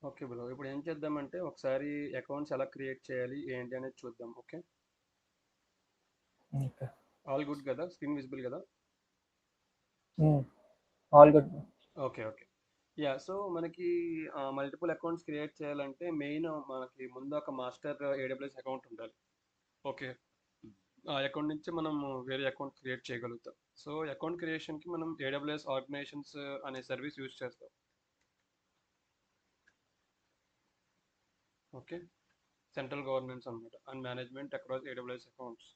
Okay bro. ఇప్పుడు ఏం చేద్దామంటే ఒకసారి అకౌంట్స్ ఎలా క్రియేట్ చేయాలి ఏంటి అనేది చూద్దాం. ఓకే. Okay. ఆల్ గుడ్ కదా? స్క్రీన్ విజిబుల్ కదా? Mm. All good. Okay. Okay. So మనకి మల్టిపుల్ అకౌంట్స్ క్రియేట్ చేయాలంటే మెయిన్ మనకి ముందు ఒక మాస్టర్ ఏడబ్ల్యూఎస్ అకౌంట్ ఉండాలి. ఓకే. ఆ అకౌంట్ నుంచి మనం వేరే అకౌంట్ క్రియేట్ చేయగలుగుతాం. సో అకౌంట్ క్రియేషన్కి మనం ఏడబ్ల్యూఎస్ ఆర్గనైజేషన్స్ అనే సర్వీస్ యూజ్ చేస్తాం. ఓకే. సెంట్రల్ గవర్నెన్స్ అనమాట and management across AWS accounts.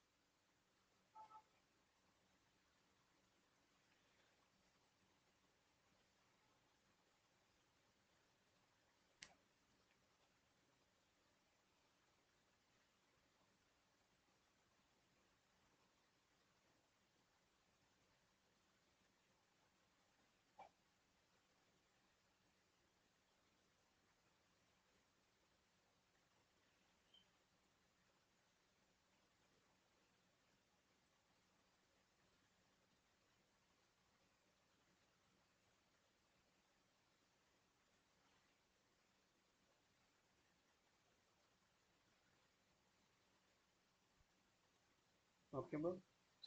Okay bro.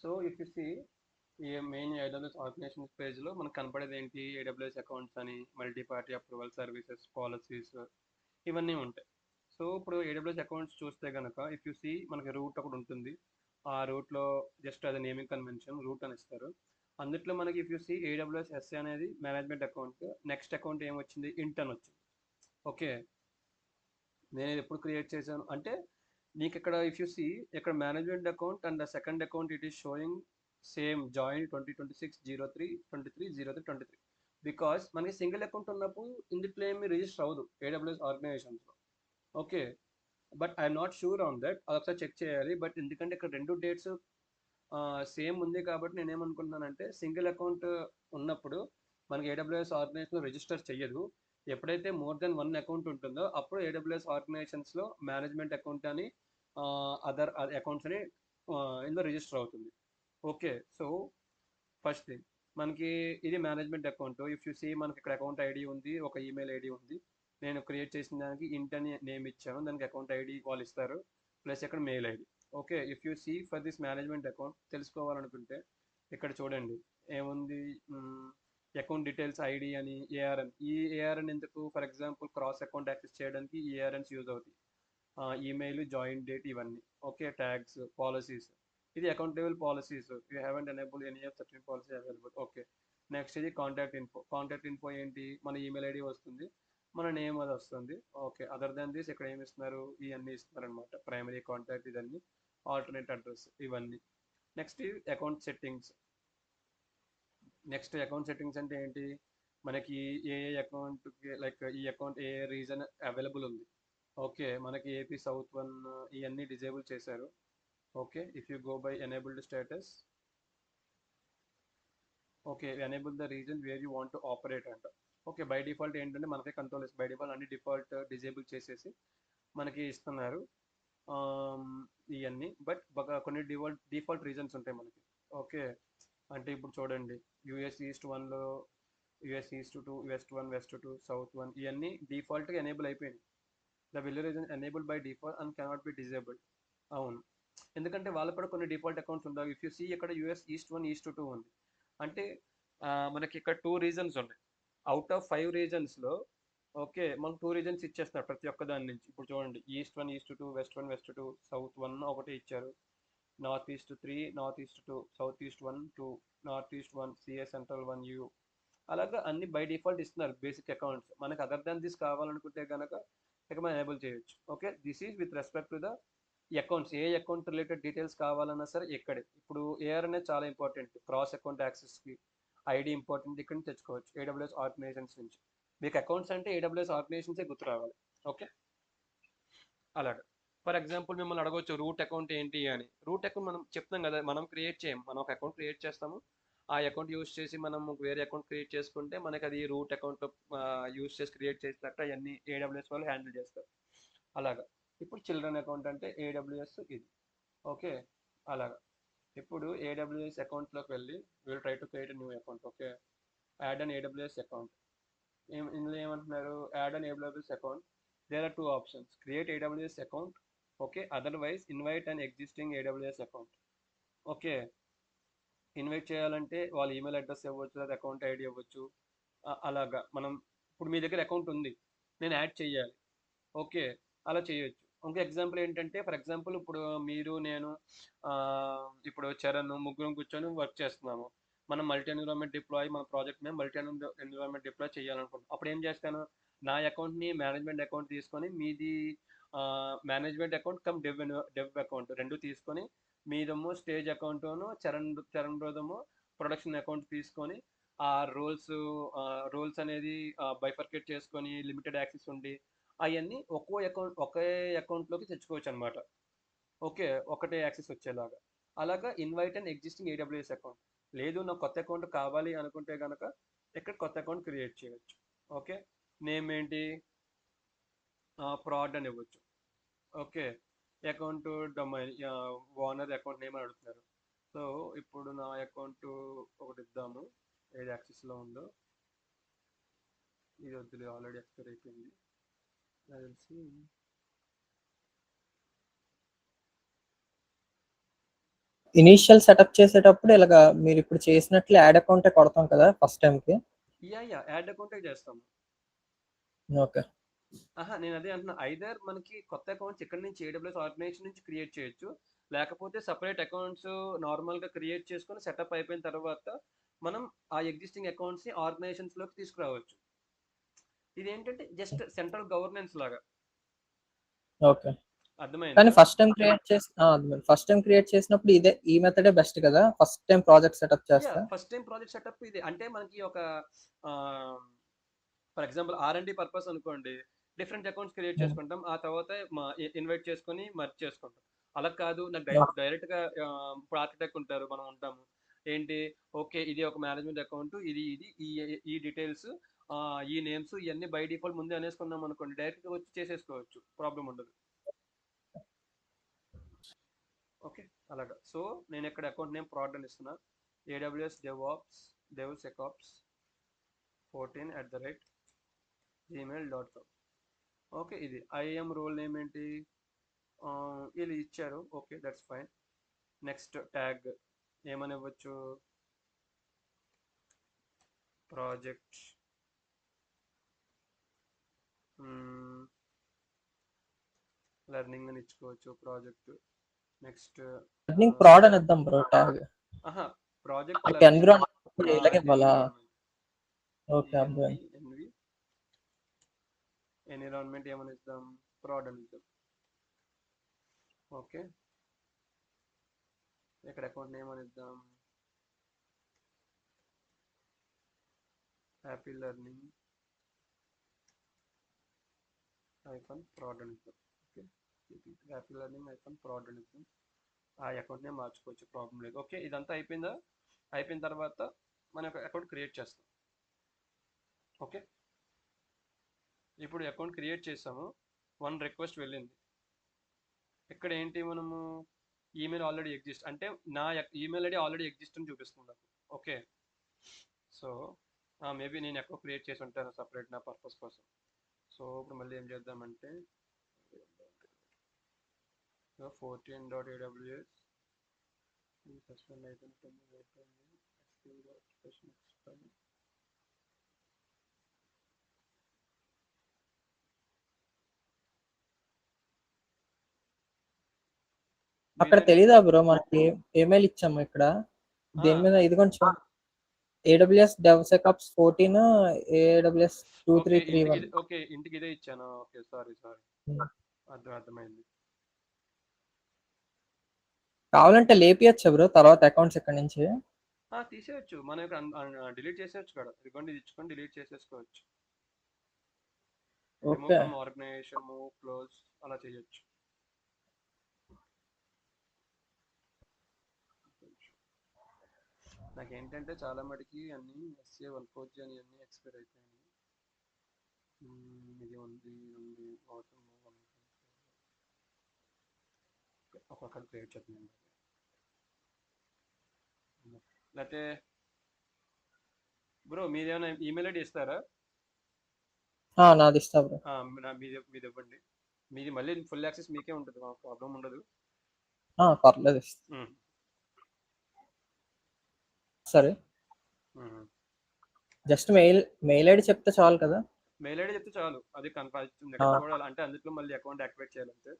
So if you see ఈ మెయిన్ ఏడబ్ల్యూఎస్ ఆర్గనైజేషన్ పేజ్లో మనకు కనపడేది ఏంటి, ఏడబ్ల్యూఎస్ అకౌంట్స్ అని, multi party approval services, policies, ఇవన్నీ ఉంటాయి. సో ఇప్పుడు ఏడబ్ల్యూఎస్ అకౌంట్స్ చూస్తే కనుక ఇఫ్ యు సీ మనకి రూట్ ఒకటి ఉంటుంది. ఆ రూట్లో జస్ట్ అది నేమింగ్ కన్వెన్షన్ రూట్ అని ఇస్తారు. అందుట్లో మనకి if you see AWS SA అనేది మేనేజ్మెంట్ అకౌంట్. నెక్స్ట్ అకౌంట్ ఏమొచ్చింది, ఇంట్ అని వచ్చింది. ఓకే. నేను ఇది ఎప్పుడు క్రియేట్ చేశాను అంటే నీకు ఇక్కడ ఇఫ్ యూ సీ ఇక్కడ management account and second account it is showing same join 2026 03 03 03 because మనకి సింగిల్ అకౌంట్ ఉన్నప్పుడు ఇందులో ఏమి రిజిస్టర్ అవ్వదు ఏడబ్ల్యూఎస్ ఆర్గనైజేషన్స్లో. Okay. But I'm not sure on that, అది ఒకసారి చెక్ చేయాలి. బట్ ఎందుకంటే ఇక్కడ రెండు డేట్స్ సేమ్ ఉంది కాబట్టి నేనేమనుకుంటున్నానంటే సింగిల్ అకౌంట్ ఉన్నప్పుడు మనకి ఏడబ్ల్యూఎస్ ఆర్గనైజేషన్ రిజిస్టర్ చెయ్యదు. ఎప్పుడైతే మోర్ దెన్ వన్ అకౌంట్ ఉంటుందో అప్పుడు ఏడబ్ల్యూఎస్ ఆర్గనైజేషన్స్లో మేనేజ్మెంట్ అకౌంట్ అని అదర్ అకౌంట్స్ అని ఇందులో రిజిస్టర్ అవుతుంది. ఓకే. సో ఫస్ట్ థింగ్ మనకి ఇది management account. If you see మనకి ఇక్కడ అకౌంట్ ఐడి ఉంది, ఒక ఈమెయిల్ ఐడి ఉంది. నేను క్రియేట్ చేసిన దానికి ఇంట్ అని నేమ్ ఇచ్చాను, దానికి అకౌంట్ ఐడి వాళ్ళు ఇస్తారు, ప్లస్ ఇక్కడ mail ID. Okay. If you see for this management account తెలుసుకోవాలనుకుంటే ఇక్కడ చూడండి ఏముంది, అకౌంట్ డీటెయిల్స్ ఐడి అని ఏఆర్ఎన్. ఈ ఏఆర్ఎన్ ఎందుకు, for example cross account access చేయడానికి ఈ ఏఆర్ఎన్స్ యూజ్ అవుతాయి. ఈమెయిల్, జాయిన్ డేట్ ఇవన్నీ. ఓకే. ట్యాగ్స్, పాలసీస్, ఇది account level policies. You haven't enable any of certain policy available. Okay. Next ఇది contact info. Contact info ఏంటి, మన email ID వస్తుంది, మన నేమ్ అది వస్తుంది. ఓకే. అదర్ దాన్ దిస్ ఇక్కడ ఏమి ఇస్తున్నారు, ఇవన్నీ ఇస్తున్నారు అనమాట. ప్రైమరీ కాంటాక్ట్ ఇదన్నీ, ఆల్టర్నేట్ అడ్రస్ ఇవన్నీ. Next account settings. Next account settings అంటే ఏంటి, మనకి ఏ అకౌంట్కి లైక్ ఈ అకౌంట్ ఏ రీజన్ అవైలబుల్ ఉంది. ఓకే. మనకి ఏపీ సౌత్ వన్ ఇవన్నీ డిజేబుల్ చేశారు. Okay. If you go by enabled status, okay, enable the reason where you want to operate అంట. ఓకే. బై డిఫాల్ట్ ఏంటంటే మనకే కంట్రోల్ బై డిఫాల్ట్ అన్ని default disable చేసేసి మనకి ఇస్తున్నారు ఇవన్నీ. బట్ కొన్ని డిఫాల్ట్ రీజన్స్ ఉంటాయి మనకి. ఓకే. అంటే ఇప్పుడు చూడండి యూఎస్ ఈస్ట్ వన్లో US is to two, west one, west two, south one ఇవన్నీ డిఫాల్ట్గా ఎనేబుల్ అయిపోయింది. The will reason enable by default and cannot be disabled. అవును. ఎందుకంటే వాళ్ళకు కూడా కొన్ని డిఫాల్ట్ అకౌంట్స్ ఉండవు. ఇఫ్ యూ సీ ఇక్కడ US is to one, is to two ఉంది అంటే మనకి ఇక్కడ టూ రీజన్స్ ఉన్నాయి. అవుట్ ఆఫ్ 5 రీజన్స్లో ఓకే మనకు 2 రీజన్స్ ఇచ్చేస్తున్నారు ప్రతి ఒక్క దాని నుంచి. ఇప్పుడు చూడండి is to one, is to two, west one, west two, south one ఒకటి ఇచ్చారు, north east three, north is to two, south is to one two, north is to one, CA central one, you. అలాగా అన్ని బై డిఫాల్ట్ ఇస్తున్నారు బేసిక్ అకౌంట్స్. మనకు other than this కావాలనుకుంటే కనుక ఇక మనం ఎనేబుల్ చేయొచ్చు. Okay. This is with respect to the accounts. A account related details కావాలన్నా సరే ఇక్కడే. ఇప్పుడు ఏఆర్ అనేది చాలా ఇంపార్టెంట్ క్రాస్ అకౌంట్ యాక్సెస్కి. ఐడి ఇంపార్టెంట్, ఇక్కడ నుంచి తెచ్చుకోవచ్చు ఏడబ్ల్యూఎస్ ఆర్గనైజేషన్స్ నుంచి. మీకు అకౌంట్స్ అంటే ఏడబ్ల్యూఎస్ ఆర్గనైజేషన్సే గుర్తు రావాలి. ఓకే. అలాగా. ఫర్ ఎగ్జాంపుల్ మిమ్మల్ని అడగవచ్చు రూట్ అకౌంట్ ఏంటి అని. రూట్ అకౌంట్ మనం చెప్తాం కదా, మనం క్రియేట్ చేయం, మనం ఒక అకౌంట్ క్రియేట్ చేస్తాము. ఆ అకౌంట్ యూస్ చేసి మనం వేరే అకౌంట్ క్రియేట్ చేసుకుంటే మనకి అది రూట్ అకౌంట్ యూస్ చేసి క్రియేట్ చేసినట్టు అవన్నీ ఏడబ్ల్యూఎస్ వాళ్ళు హ్యాండిల్ చేస్తారు. అలాగా. ఇప్పుడు చిల్డ్రన్ అకౌంట్ అంటే ఏడబ్ల్యూఎస్ ఇది. ఓకే. అలాగా. ఇప్పుడు ఏడబ్ల్యూఎస్ అకౌంట్లోకి వెళ్ళి will try to create new account. Okay. Add an AWS account. ఇందులో ఏమంటున్నారు, add an AWS account. There are 2 options, create AWS account, okay, otherwise invite an existing AWS account. Okay, invite చేయాలంటే వాళ్ళ email address ఇవ్వచ్చు, లేదా account ID ఇవ్వచ్చు. అలాగా మనం, ఇప్పుడు మీ దగ్గర అకౌంట్ ఉంది, నేను యాడ్ చేయాలి, ఓకే, అలా చేయొచ్చు. ఇంకో ఎగ్జాంపుల్ ఏంటంటే, ఫర్ ఎగ్జాంపుల్ ఇప్పుడు మీరు నేను ఆ, ఇప్పుడు చరణ్ ముగ్గురం కూర్చొని వర్క్ చేస్తున్నాము. మనం మల్టీ ఎన్విరాన్మెంట్ డిప్లాయ్, మన ప్రాజెక్ట్ మీద మల్టీ ఎన్విరాన్మెంట్ డిప్లాయ్ చేయాలనుకుంటున్నాం. అప్పుడు ఏం చేస్తాను, నా అకౌంట్ని మేనేజ్మెంట్ అకౌంట్ తీసుకొని, మీది management account come dev account రెండు తీసుకొని, మీదేమో స్టేజ్ అకౌంట్ను, చరణ్ బ్రోదేమో ప్రొడక్షన్ అకౌంట్ తీసుకొని, ఆ రోల్స్ అనేది బైఫర్కేట్ చేసుకొని, లిమిటెడ్ యాక్సెస్ ఉండి, అవన్నీ ఒకే అకౌంట్లోకి తెచ్చుకోవచ్చు అనమాట. ఓకే, ఒకటే యాక్సెస్ వచ్చేలాగా. అలాగా invite and existing AWS account. లేదు నాకు కొత్త అకౌంట్ కావాలి అనుకుంటే కనుక ఇక్కడ కొత్త అకౌంట్ క్రియేట్ చేయవచ్చు. ఓకే, నేమ్ ఏంటి, ప్రాడ్ అని ఇవ్వచ్చు. Okay, account domain, owner account name అని అడుగుతున్నారు. సో ఇప్పుడు నా అకౌంట్ ఒకటి ఇద్దాము, ఏది యాక్సెస్లో ఉందో. ఇది వద్దులే, ఆల్రెడీ ఎక్స్పైర్ అయిపోయింది నాకు తెలిసి. ఇనీషియల్ సెటప్ చేసేటప్పుడు ఇలాగా మీరు ఇప్పుడు చేసినట్లు యాడ్ అకౌంటే కొడతాం కదా ఫస్ట్ టైంకి. యాడ్ అకౌంటే చేస్తాము. ఓకే. నేను అదే అంటున్నా, ఐదర్ మనకి కొత్త అకౌంట్స్ ఇక్కడ నుంచి AWS ఆర్గనైజేషన్ నుంచి క్రియేట్ చేయొచ్చు, లేకపోతే సపరేట్ అకౌంట్స్ నార్మల్గా క్రియేట్ చేసుకొని సెటప్ అయిపోయిన తర్వాత మనం ఆ ఎగ్జిస్టింగ్ అకౌంట్స్ని ఆర్గనైజేషన్స్లోకి తీసుకురావచ్చు. ఇది ఏంటంటే జస్ట్ సెంట్రల్ గవర్నెన్స్ లాగా. ఓకే. అర్థమైందా? కానీ ఫస్ట్ టైం క్రియేట్ చేసినప్పుడు ఈ మెథడే బెస్ట్ కదా, ఫస్ట్ టైం ప్రాజెక్ట్ సెటప్ చేస్తే. ఫస్ట్ టైం ప్రాజెక్ట్ సెటప్ ఇది. అంటే మనకి ఒక ఫర్ ఎగ్జాంపుల్ R&D పర్పస్ అనుకోండి, డిఫరెంట్ అకౌంట్స్ క్రియేట్ చేసుకుంటాం, ఆ తర్వాత ఇన్వైట్ చేసుకొని మర్జ్ చేసుకుంటాం. అలా కాదు, నాకు డైరెక్ట్గా ఇప్పుడు ఆర్కిటెక్ట్ ఉంటారు, మనం ఉంటాము, ఏంటి, ఓకే ఇది ఒక మేనేజ్మెంట్ అకౌంట్, ఇది ఇది ఈ డీటెయిల్స్, ఈ నేమ్స్ ఇవన్నీ బై డిఫాల్ట్ ముందే అనేసుకున్నాం అనుకోండి, డైరెక్ట్గా వచ్చి చేసేసుకోవచ్చు, ప్రాబ్లం ఉండదు. ఓకే, అలాగా. సో నేను ఇక్కడ అకౌంట్ నేమ్ ప్రాడ్ అని ఇస్తున్నా, AWS DevSecOps 14@gmail.com. ఓకే, ఇది IAM రోల్ నేమ్ ఏంటి, వీళ్ళు ఇచ్చారు, okay that's fine. Next tag ఏమని ఇవ్వచ్చు, ప్రాజెక్ట్ లెర్నింగ్ అని ఇచ్చుకోవచ్చు, ప్రాజెక్ట్. నెక్స్ట్ లెర్నింగ్ ప్రాడ్ అని ఇద్దాం బ్రో ట్యాగ్. ప్రాజెక్ట్ ఎన్విరాన్మెంట్ ఇలాగే ఇవ్వాలా? ఓకే, అర్థం. ఎన్విరాన్మెంట్ ఏమని ఇద్దాం, ప్రాడ్ అని ఇద్దాం. ఓకే, ఇక్కడ అకౌంట్ నేమ్ అని ఇద్దాం, హ్యాపీ లెర్నింగ్ -prod అని ఇద్దాం. ఓకే, హ్యాపీ లెర్నింగ్ -prod అని ఇద్దాం. ఆ అకౌంట్ నేమ్ మార్చుకోవచ్చు, ప్రాబ్లం లేదు. ఓకే, ఇదంతా అయిపోయిందా? అయిపోయిన తర్వాత మన అకౌంట్ క్రియేట్ చేస్తాం. ఓకే, ఇప్పుడు అకౌంట్ క్రియేట్ చేసాము, 1 రిక్వెస్ట్ వెళ్ళింది. ఇక్కడ ఏంటి, మనము ఈమెయిల్ ఆల్రెడీ ఎగ్జిస్ట్, అంటే నా ఈమెయిల్ ఐడి ఆల్రెడీ ఎగ్జిస్ట్ అని చూపిస్తుంది నాకు. ఓకే, సో మేబీ నేను అకౌంట్ క్రియేట్ చేసి ఉంటాను సపరేట్ నా పర్పస్ కోసం. సో ఇప్పుడు మళ్ళీ ఏం చేద్దామంటే 14.aws సస్పెండ్ అయిపోయింది. అక్కడ తెలీదా బ్రో మనకి ఈమెయిల్ ఇచ్చాము ఇక్కడ, దేని మీద ఇది కొంచెం AWS DevSecOps 14 AWS 2331. ఓకే, ఇంటికి ఇదే ఇచ్చాను. ఓకే, సారీ అర్థమైంది. కావాలంటే లేపియచ్చు బ్రో తర్వాత అకౌంట్స్ ఇక్కడ నుంచి. తీసేయచ్చు, మన యొక్క డిలీట్ చేసేయచ్చు కదా, ఇదిగోండి ఇది ఇచ్చుకొని డిలీట్ చేసేసుకోవచ్చు. Remove from organization, move, close అలా చేయొచ్చు. నాకేంటంటే చాలా మటుకి అన్ని SA140 అని అన్ని ఎక్స్పైర్ అయిపోయాయి. ఇది ఉంది ఒక్కొక్కటి క్రియేట్ చేస్తున్నాను. లేకపోతే బ్రో మీరేమైనా ఈమెయిల్ ఐడి ఇస్తారా? నాది ఇస్తా బ్రో. మీది ఇవ్వండి. మీది మళ్ళీ ఫుల్ యాక్సెస్ మీకే ఉంటుంది, మాకు ప్రాబ్లం ఉండదు. పర్లేదు ఇస్తా. మ్మ్. సరే, మ్మ్. జస్ట్ మెయిల్ ఐడి చెప్తే చాలు కదా. మెయిల్ ఐడి చెప్తే చాలు, అది కన్ఫర్మ్ ఆ, చూడాలి అంటే అందులో మళ్ళీ అకౌంట్ యాక్టివేట్ చేయాలంటే.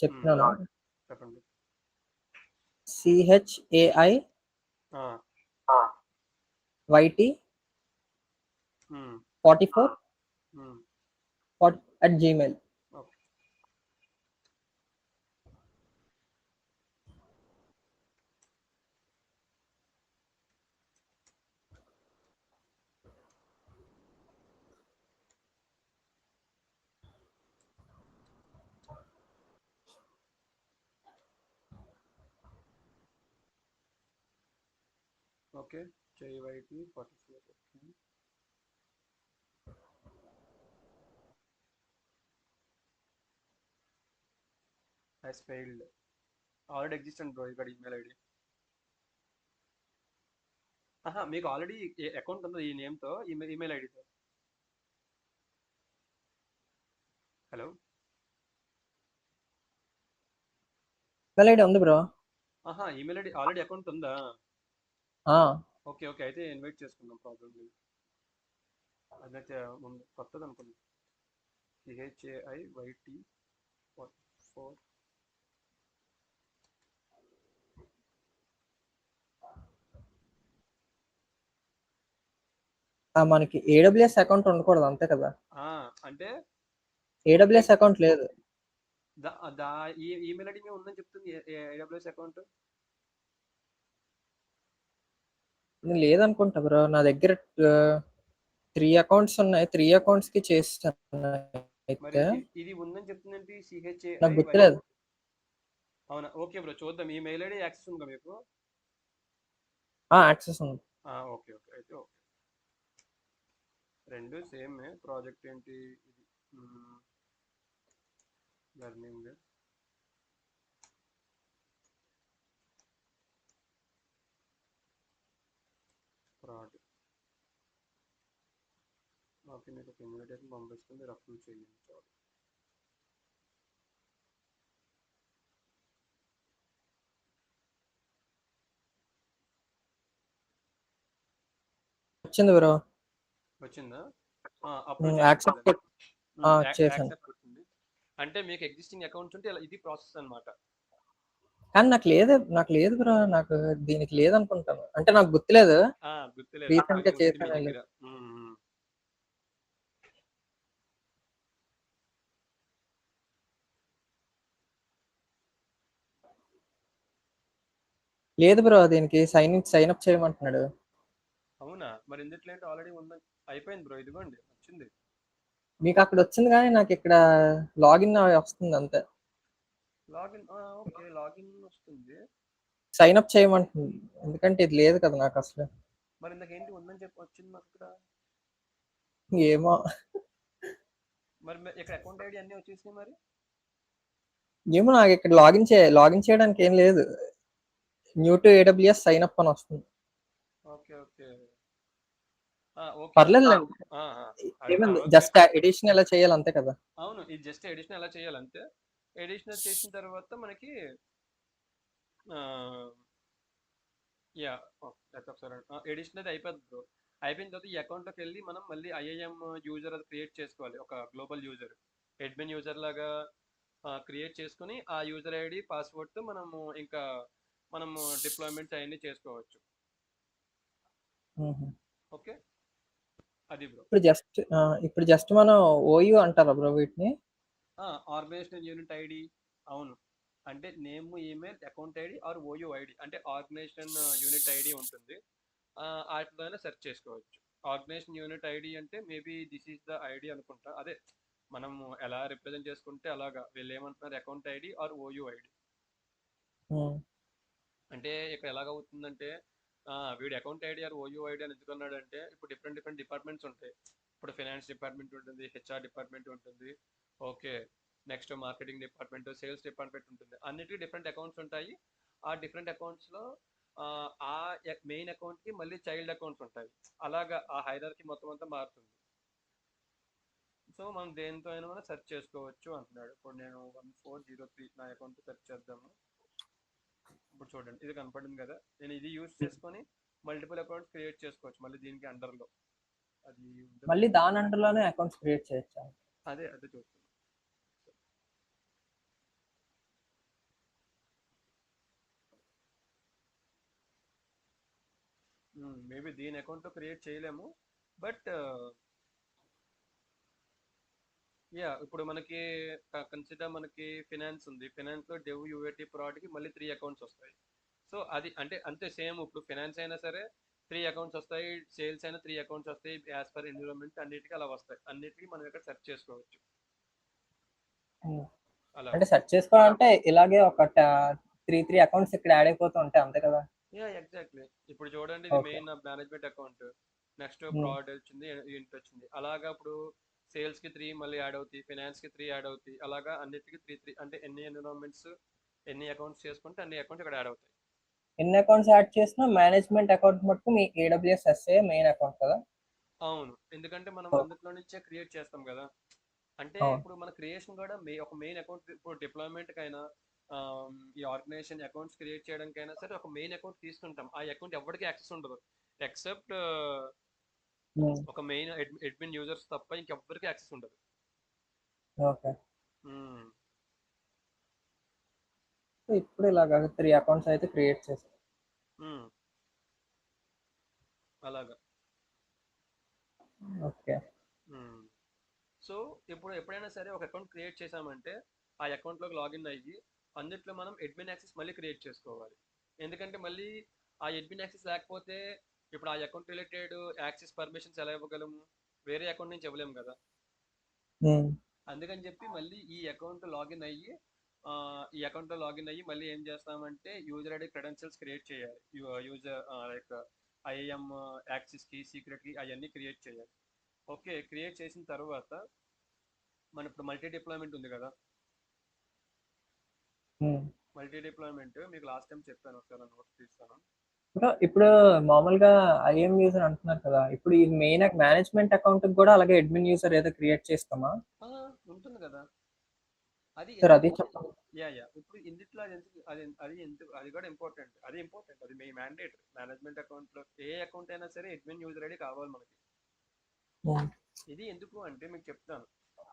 చెప్తున్నాను. చెప్పండి. CHAI ఆ, YT hmm. 44 hmm. @gmail. Okay. Okay, JYT 44. Okay, has failed. Already existent bro ఇక్కడ ఈమెయిల్ ఐడి. మీకు ఆల్రెడీ అకౌంట్ ఉందా ఈ నేమ్తో, ఈమెయిల్ ఐడితో? హలో. మెయిల్ ఐడి ఉంది bro. Email ID already account ఉందా? ఆ, ఓకే ఓకే, అయితే ఇన్వైట్ చేసుకుందాం, ప్రాబ్లం లేదు. అదైతే ముందు కొత్తది అనుకుంది. CHAIYT 44. మనకి AWS అకౌంట్ ఉండకూడదు అంతే కదా. అంటే AWS అకౌంట్ లేదు. ఈ ఈమెయిల్ ఐడి ఉందని చెప్తుంది AWS అకౌంట్. లేదనుకుంటా బ్రో, నా దగ్గర 3 అకౌంట్స్ ఉన్నాయి, 3 అకౌంట్స్ కి చేస్తాను మరి అయితే. ఇది ఉందని చెప్తుందండి నాకు CHAIY. గుర్తులేదు. అవునా, ఓకే బ్రో, చూద్దాం. ఈ మెయిల్ ఐడి యాక్సెస్ ఉందా మీకు? యాక్సెస్ ఉంది. ఓకే ఓకే, అయితే ఓకే. రెండు సేమ్ ప్రాజెక్ట్ ఏంటి ఇది? Learning project. ఓకే, మీకు ఒక ఇన్విటేషన్ పంపిస్తుంది, మీరు అప్రూవ్ చేయండి చాలు. వచ్చింది బ్రో. వచ్చిందా? అప్రూవ్ యాక్సెప్ట్ చేశాను. యాక్సెప్ట్ వచ్చింది. అంటే మీకు ఎగ్జిస్టింగ్ అకౌంట్స్ ఉంటే ఇది ప్రాసెస్ అనమాట. కానీ నాకు లేదు బ్రో, నాకు దీనికి లేదనుకుంటాను, అంటే నాకు గుర్తులేదు. గుర్తులేదు, రీసెంట్ గా అందుకే ఉంది మీ చేశాను. దగ్గర. లేదు బ్రో, దీనికి సైన్ అప్ చేయమంటున్నాడు. అవునా, మరి ఎందుకు ఆల్రెడీ ఉందని అయిపోయింది బ్రో, ఇదిగోండి వచ్చింది. మీకు అక్కడ వచ్చింది కానీ నాకు ఇక్కడ లాగిన్ వస్తుంది అంతే. లాగిన్, ఓకే, లాగిన్ వస్తుంది. సైన్ అప్ చేయమంటుంది, ఎందుకంటే ఇది లేదు కదా నాకు అసలు. మరి ఇందాకేంటి ఉందని చెప్పి వచ్చింది మాకు ఇక్కడ. ఏమో. మరి ఇక్కడ అకౌంట్ ఐడి అన్నీ వచ్చేసినాయి మరి. ఏమో, నాకు ఇక్కడ లాగిన్ చేయడానికి ఏం లేదు. New to AWS sign up అని వస్తుంది. ఓకే ఓకే, పర్లేదు. ఏమైంది, జస్ట్ ఎడిషన్ ఎలా చేయాలి అంతే కదా. అవును, ఇది జస్ట్ ఎడిషన్ ఎలా చేయాలంటే, ఎడిషన్ చేసిన తర్వాత మనకి యా ఒకసారి ఎడిషన్ అది అయిపోతుంది బ్రో. అయిపోయిన తర్వాత ఈ అకౌంట్లోకి వెళ్ళి మనం మళ్ళీ IIM యూజర్ అది క్రియేట్ చేసుకోవాలి, ఒక గ్లోబల్ యూజర్, అడ్మిన్ యూజర్ లాగా క్రియేట్ చేసుకుని ఆ యూజర్ ఐడి పాస్వర్డ్తో మనము డిప్లాయ్మెంట్స్ అవన్నీ చేసుకోవచ్చు. ఓకే, అది బ్రో. ఇప్పుడు జస్ట్ మనం OU అంటారా బ్రో వీటిని? Organization unit ID. అవును, అంటే name, email, account ID or OU ID, అంటే ఆర్గనైజేషన్ యూనిట్ ఐడి ఉంటుంది. వాటిలోనే సెర్చ్ చేసుకోవచ్చు. ఆర్గనైజేషన్ యూనిట్ ఐడి అంటే maybe this is the ID అనుకుంటా. అదే మనము ఎలా రిప్రజెంట్ చేసుకుంటే అలాగా. వీళ్ళు ఏమంటున్నారు, account ID or OU ID. అంటే ఇక్కడ ఎలాగవుతుందంటే వీడి account ID or OU ID అని ఎందుకున్నాడు అంటే, ఇప్పుడు డిఫరెంట్ డిపార్ట్మెంట్స్ ఉంటాయి. ఇప్పుడు ఫైనాన్స్ డిపార్ట్మెంట్ ఉంటుంది, HR డిపార్ట్మెంట్ ఉంటుంది, okay, next marketing department, sales department ఉంటుంది. అన్నిటికీ డిఫరెంట్ అకౌంట్స్ ఉంటాయి. ఆ డిఫరెంట్ అకౌంట్స్లో ఆ మెయిన్ అకౌంట్కి మళ్ళీ చైల్డ్ అకౌంట్స్ ఉంటాయి. అలాగా ఆ హైరార్కీ మొత్తం అంతా మారుతుంది. సో మనం దేంతో అయినా మనం సెర్చ్ చేసుకోవచ్చు అంటున్నాడు. ఇప్పుడు నేను 1403 నా అకౌంట్ సెర్చ్ చేద్దాము. ఇప్పుడు చూడండి ఇది కనపడింది కదా, నేను ఇది యూజ్ చేసుకొని మల్టిపుల్ అకౌంట్స్ క్రియేట్ చేసుకోవచ్చు మళ్ళీ దీనికి అండర్లో. అది ఉంటుంది. మళ్ళీ దాని అండర్లోనే అకౌంట్స్ క్రియేట్ చేయొచ్చా? అదే అదే చూస్తున్నాను. మేబీ దీని అకౌంట్తో క్రియేట్ చేయలేము, బట్ యా ఇప్పుడు మనకి కన్సిడర్ మనకి ఫినాన్స్ ఉంది, ఫినాన్స్లో డెవ్ యూఏటీ ప్రాడ్కి మళ్ళీ 3 అకౌంట్స్ వస్తాయి. సో అది అంటే అంతే సేమ్, ఇప్పుడు ఫినాన్స్ అయినా సరే 3 అకౌంట్స్ వస్తాయి, సేల్స్ అయినా 3 అకౌంట్స్ వస్తాయి, యాజ్ పర్ ఎన్విరాన్మెంట్ అన్నిటికీ అలా వస్తాయి, అన్నిటికీ మనం ఇక్కడ సెర్చ్ చేసుకోవచ్చు అలా. అంటే సెర్చ్ చేసుకోవాలంటే ఇలాగే ఒక 3 అకౌంట్స్ ఇక్కడ యాడ్ అయిపోతూ ఉంటాయి అంతే కదా? Yeah exactly. ఇప్పుడు చూడండి ఇది okay. Main management account, next proud వచ్చింది, ఇంట్ వచ్చింది, అలాగా ఇప్పుడు సేల్స్ కి 3 మళ్ళీ యాడ్ అవుతాయి, ఫినాన్స్ కి 3 యాడ్ అవుతాయి, అలాగా అన్నిటికీ 3 అంటే ఎన్ని ఎన్విరాన్మెంట్స్ ఎన్ని అకౌంట్స్ చేసుకుంటే అన్ని అకౌంట్స్ ఇక్కడ యాడ్ అవుతాయి. ఎన్ని అకౌంట్స్ యాడ్ చేసినా మేనేజ్మెంట్ అకౌంట్ మటుకు మీ AWS SA మెయిన్ అకౌంట్ కదా? అవును, ఎందుకంటే మనం అందులో నుంచే క్రియేట్ చేస్తాం కదా. అంటే అవును. ఇప్పుడు మన క్రియేషన్ కూడా ఒక మెయిన్ అకౌంట్, ఇప్పుడు డిప్లాయ్మెంట్ కైనా ఈ ఆర్గనైజేషన్ అకౌంట్స్ క్రియేట్ చేయడానికైనా సరే ఒక మెయిన్ అకౌంట్ తీసుకుంటాం, ఆ అకౌంట్ ఎవరికి యాక్సెస్ ఉండదు ఎక్సెప్ట్ ఒక మెయిన్ అడ్మిన్ యూజర్స్ తప్ప ఇంకెవ్వరికి యాక్సెస్ ఉండదు. ఓకే. మ్మ్. ఇప్పుడు ఇలాగా 3 అకౌంట్స్ అయితే క్రియేట్ చేస్తాం. మ్మ్. అలాగా. ఓకే. సో ఇప్పుడు ఎప్పుడైనా సరే ఒక అకౌంట్ క్రియేట్ చేసామంటే ఆ అకౌంట్లోకి లాగిన్ అయ్యి అందుట్లో మనం అడ్మిన్ యాక్సెస్ మళ్ళీ క్రియేట్ చేసుకోవాలి. ఎందుకంటే మళ్ళీ ఆ అడ్మిన్ యాక్సెస్ లేకపోతే ఇప్పుడు ఆ అకౌంట్ రిలేటెడ్ యాక్సెస్ పర్మిషన్స్ ఎలా ఇవ్వగలము, వేరే అకౌంట్ నుంచి ఇవ్వలేము కదా. అందుకని చెప్పి మళ్ళీ ఈ అకౌంట్ లాగిన్ అయ్యి ఈ అకౌంట్లో లాగిన్ అయ్యి మళ్ళీ ఏం చేస్తామంటే యూజర్ ఐడి క్రెడెన్షియల్స్ క్రియేట్ చేయాలి. యూజర్ లైక్ ఐఎం యాక్సెస్ కి సీక్రెట్ కి అవన్నీ క్రియేట్ చేయాలి. ఓకే, క్రియేట్ చేసిన తర్వాత మన ఇప్పుడు మల్టీ డిప్లాయ్మెంట్ ఉంది కదా, మల్టీ డిప్లాయ్మెంట్ మీకు లాస్ట్ టైం చెప్పాను, ఒకసారి నోట్స్ తీస్తాను. ఇప్పుడు మామూలుగా ఐఎం యూజర్ అంటున్నారు కదా, ఇప్పుడు ఈ మెయిన్ మేనేజ్మెంట్ అకౌంట్ కూడా అలాగే అడ్మిన్ యూజర్ ఏదో క్రియేట్ చేస్తామా? ఉంటుంది కదా, అది సార్ అది చెప్పండి. యా ఇప్పుడు ఇందుట్లో అది ఎందుకు, అది ఎందుకు, అది కూడా ఇంపార్టెంట్, అది మీ మ్యాండేట్. మేనేజ్మెంట్ అకౌంట్ లో ఏ అకౌంట్ అయినా సరే అడ్మిన్ యూజర్ ఐడి కావాలి మనకి. ఇది ఎందుకు అంటే మీకు చెప్తాను,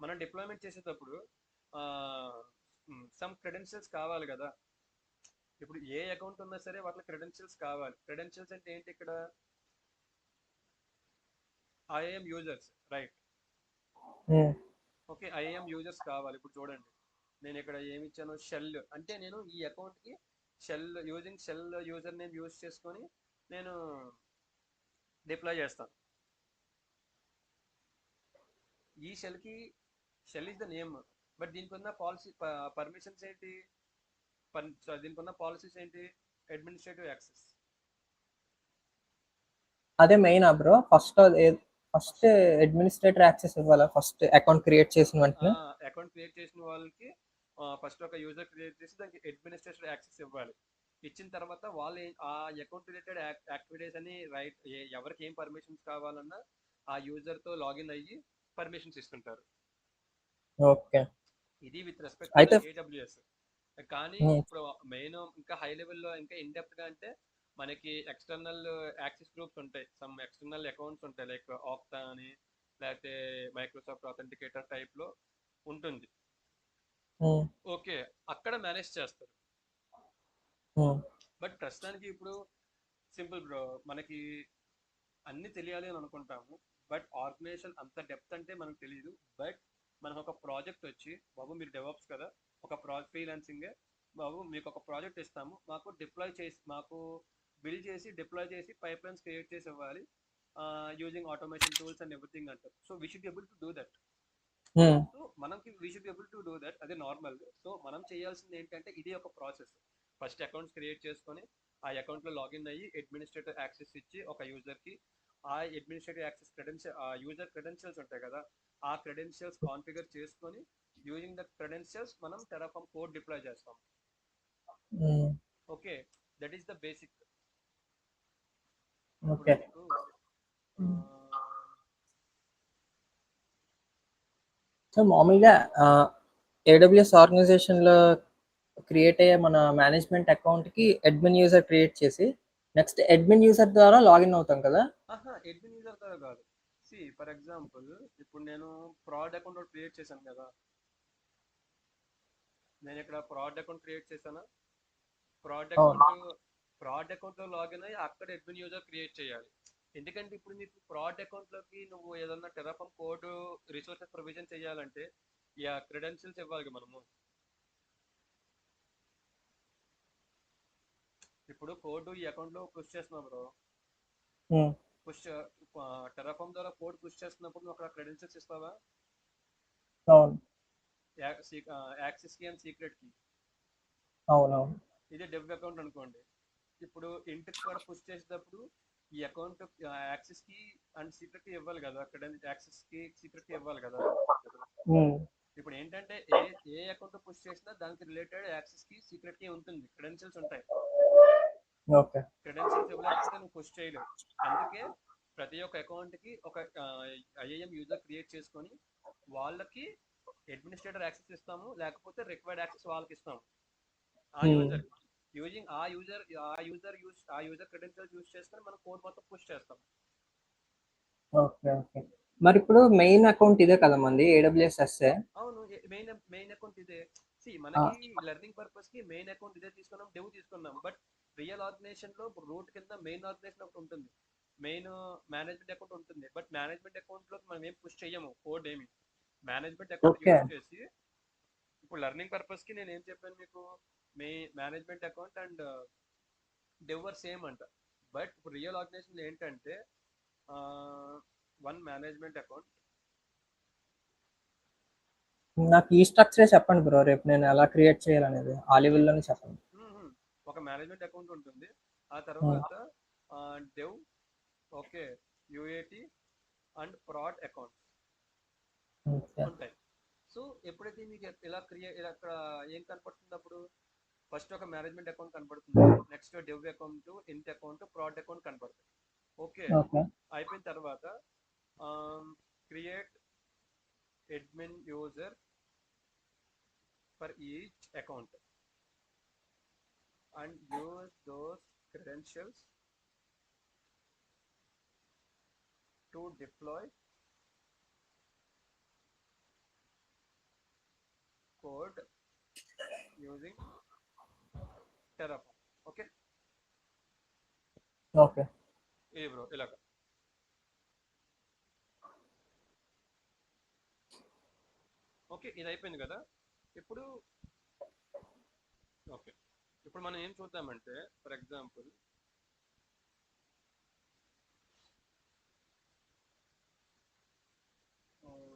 మనం డిప్లాయ్మెంట్ చేసేటప్పుడు సమ్ క్రెడెన్షియల్స్ కావాలి కదా. ఇప్పుడు ఏ అకౌంట్ ఉన్నా సరే వాటిలో క్రెడెన్షియల్స్ కావాలి. క్రెడెన్షియల్స్ అంటే ఏంటి, ఇక్కడ IAM users right. Okay, IAM users కావాలి. ఇప్పుడు చూడండి నేను ఇక్కడ ఏమి ఇచ్చాను, షెల్ అంటే నేను ఈ అకౌంట్కి షెల్ యూజర్ నేమ్ యూజ్ చేసుకొని నేను డిప్లాయ్ చేస్తాను. ఈ shell is the name, but దీనికి ఉన్న పాలసీ పర్మిషన్స్ ఏంటి, దీనికి ఉన్న పాలసీస్ ఏంటి, అడ్మినిస్ట్రేటివ్ యాక్సెస్. అదే main bro, first administrator access ఇవ్వాలా ఫస్ట్ అకౌంట్ క్రియేట్ చేసిన వెంటనే? అకౌంట్ క్రియేట్ చేసిన వాళ్ళకి ఫస్ట్ ఒక యూజర్ క్రియేట్ చేసి దానికి అడ్మినిస్ట్రేటర్ యాక్సెస్ ఇవ్వాలి. ఇచ్చిన తర్వాత వాళ్ళు ఆ అకౌంట్ రిలేటెడ్ యాక్టివిటీస్ అని రైట్, ఎవరికి ఏం పర్మిషన్స్ కావాలన్నా ఆ యూజర్ తో లాగిన్ అయ్యి పర్మిషన్స్ ఇస్తుంటారు. ఓకే. ఇది విత్ రెస్పెక్ట్ అయితే టు AWS. కానీ ఇప్పుడు మెయిన్ ఇంకా హై లెవెల్లో ఇంకా ఇన్ డెప్త్ గా అంటే మనకి ఎక్స్టర్నల్ యాక్సెస్ గ్రూప్స్ ఉంటాయి, సమ్ ఎక్స్టర్నల్ అకౌంట్స్ ఉంటాయి, లైక్ ఆక్టా అని లేకపోతే మైక్రోసాఫ్ట్ అథెంటికేటర్ టైప్ లో ఉంటుంది. ఓకే, అక్కడ మేనేజ్ చేస్తారు. బట్ ప్రస్తుతానికి ఇప్పుడు సింపుల్ బ్రో, మనకి అన్ని తెలియాలి అని అనుకుంటాము, బట్ ఆర్గనైజేషన్ అంత డెప్త్ అంటే మనకు తెలియదు. బట్ మనకు ఒక ప్రాజెక్ట్ వచ్చి, బాబు మీరు డెవలప్స్ కదా, ఒక ఫ్రీలాన్సింగే బాబు, మీకు ఒక ప్రాజెక్ట్ ఇస్తాము, మాకు బిల్డ్ చేసి డిప్లాయ్ చేసి పైప్ లైన్స్ క్రియేట్ చేసి ఇవ్వాలి using automation tools and everything అంటారు. So we should able to do that. So మనకి we should able to do that, అది నార్మల్. సో మనం చేయాల్సింది ఏంటంటే ఇది ఒక ప్రాసెస్. ఫస్ట్ అకౌంట్స్ క్రియేట్ చేసుకొని ఆ అకౌంట్లో లాగిన్ అయ్యి అడ్మినిస్ట్రేటర్ యాక్సెస్ ఇచ్చి ఒక యూజర్కి ఆ అడ్మినిస్ట్రేటివ్ యాక్సెస్ ఆ యూజర్ క్రెడెన్షియల్స్ ఉంటాయి కదా, ఆ క్రెడెన్షియల్స్ కాన్ఫిగర్ చేసుకొని యూజింగ్ ద క్రెడెన్షియల్స్ మనం టెరాఫార్మ్ కోడ్ డిప్లాయ్ చేస్తాం. Okay, that is the basic. Okay. So మామూలుగా ఏడబ్ల్యూఎస్ ఆర్గనైజేషన్లో క్రియేట్ అయ్యే మన మేనేజ్మెంట్ అకౌంట్కి అడ్మిన్ యూజర్ క్రియేట్ చేసి నెక్స్ట్ అడ్మిన్ యూజర్ ద్వారా లాగిన్ అవుతాం కదా. అడ్మిన్ యూజర్ ద్వారా కాదు. సి ఫర్ ఎగ్జాంపుల్ ఇప్పుడు నేను ప్రాడ్ అకౌంట్ క్రియేట్ చేశాను కదా, నేను ఇక్కడ ప్రాడ్ అకౌంట్ క్రియేట్ చేశాను. ప్రాడ్ అకౌంట్ లో లాగిన్ అయ్యి అక్కడ అడ్మిన్ యూజర్ క్రియేట్ చేయాలి. ఎందుకంటే ఇప్పుడు నీకు ప్రాడ్ అకౌంట్ లోకి నువ్వు ఏదన్నా టెరాఫామ్ కోడ్ రిసోర్సెస్ ప్రొవిజన్ చేయాలంటే క్రెడెన్షియల్స్ ఇవ్వాలి మనము. ఇప్పుడు కోడ్ ఈ అకౌంట్ లో పుష్ చేస్తున్నావు బ్రో, పుష్ టెరాఫామ్ ద్వారా కోడ్ పుష్ చేస్తున్నప్పుడు నువ్వు అక్కడ క్రెడెన్షియల్స్ ఇస్తావా? యాక్సెస్ కి అండ్ సీక్రెట్ కి. అవునవును. ఇది డెవ్ అకౌంట్ అనుకోండి. ఇప్పుడు ఇంటికి కూడా పుష్ చేసేటప్పుడు ఈ అకౌంట్ యాక్సెస్ కి అండ్ సీక్రెట్ కి ఇవ్వాలి కదా, యాక్సెస్ కి సీక్రెట్ కి ఇవ్వాలి కదా. ఇప్పుడు ఏంటంటే ఏ అకౌంట్ పుష్ చేసినా దానికి రిలేటెడ్ యాక్సెస్ కి సీక్రెట్ కి ఉంటుంది, క్రెడెన్షియల్స్ ఉంటాయి. క్రెడెన్షియల్స్ ఇవ్వలేకపోతే నువ్వు పుష్ చేయలేవు. అందుకే ప్రతి ఒక్క అకౌంట్ కి ఒక ఐఏఎం యూజర్ క్రియేట్ చేసుకొని వాళ్ళకి అడ్మినిస్ట్రేటర్ యాక్సెస్ ఇస్తాము, లేకపోతే రిక్వైర్డ్ యాక్సెస్ వాళ్ళకి ఇస్తాము. ఆ యూజర్ యూజింగ్ ఆ యూజర్ క్రెడెన్షియల్స్ యూజ్ చేసుకొని మనం కోడ్ మొత్తం పుష్ చేస్తాం. Okay okay. మరి ఇప్పుడు మెయిన్ అకౌంట్ ఇదే కదా మంది ఏడబ్ల్యూఎస్ ఎస్ఏ? అవును, మెయిన్ అకౌంట్ ఇదే. మనకి లెర్నింగ్ పర్పస్ కి మెయిన్ అకౌంట్ ఇదే తీసుకున్నాం, డెవ్ తీసుకున్నాం. బట్ రియల్ ఆర్గనైజేషన్ లో రూట్ కింద మెయిన్ ఆర్గనైజేషన్ ఒకటి ఉంటుంది, మెయిన్ మేనేజ్మెంట్ అకౌంట్ ఉంటుంది. బట్ మేనేజ్మెంట్ అకౌంట్ లో మనం ఏం పుష్ చెయ్యము కోడ్ ఏమి. మేనేజ్మెంట్ అకౌంట్ యూజ్ చేసి ఇప్పుడు లెర్నింగ్ పర్పస్ కి నేను ఏం చెప్పాను మీకు, మేనేజ్మెంట్ అకౌంట్ అండ్ డెవర్ సేమ్ అంట. బట్ ఇప్పుడు రియల్ ఆర్గనైజేషన్ ఏంటంటే వన్ మేనేజ్మెంట్ అకౌంట్. నాకు ఈ స్ట్రక్చరే చెప్పండి బ్రో, రేపు నేను ఎలా క్రియేట్ చేయాలనేది ఆ లెవెల్లోనే చెప్పండి. ఒక మేనేజ్మెంట్ అకౌంట్ ఉంటుంది, ఆ తర్వాత dev, okay, UAT and prod accounts ఉంటాయి. సో ఎప్పుడైతే మీకు ఇలా అక్కడ ఏం కనపడుతుంది, అప్పుడు ఫస్ట్ ఒక మేనేజ్మెంట్ అకౌంట్ కనపడుతుంది, next dev account, int account, prod account కనపడుతుంది. ఓకే, అయిపోయిన తర్వాత create admin user for each account and use those credentials to deploy code using Terraform. Okay? Okay. Hey bro, ilaga. Okay, ఇది అయిపోయింది కదా. ఇప్పుడు okay, ఇప్పుడు మనం ఏం చూద్దామంటే ఫర్ ఎగ్జాంపుల్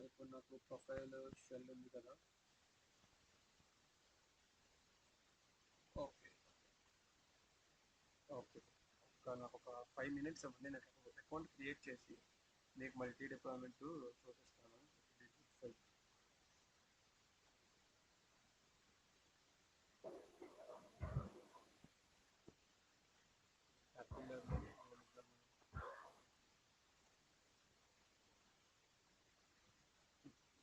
ఇప్పుడు నాకు ప్రొఫైల్ షెల్ ఉంది కదా. ఓకే ఓకే, నాకు ఒక 5 minutes అవ్వండి, నాకు ఒక అకౌంట్ క్రియేట్ చేసి మీకు మల్టీ డిప్లాయ్మెంట్ చూపిస్తాను. Happy learning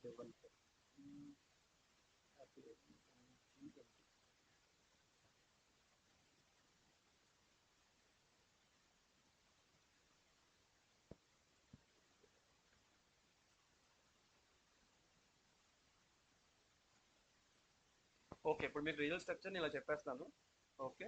developer, happy learning G20. Okay, ఇప్పుడు మీకు రియల్ స్ట్రక్చర్ ఇలా చెప్పేస్తాను. ఓకే,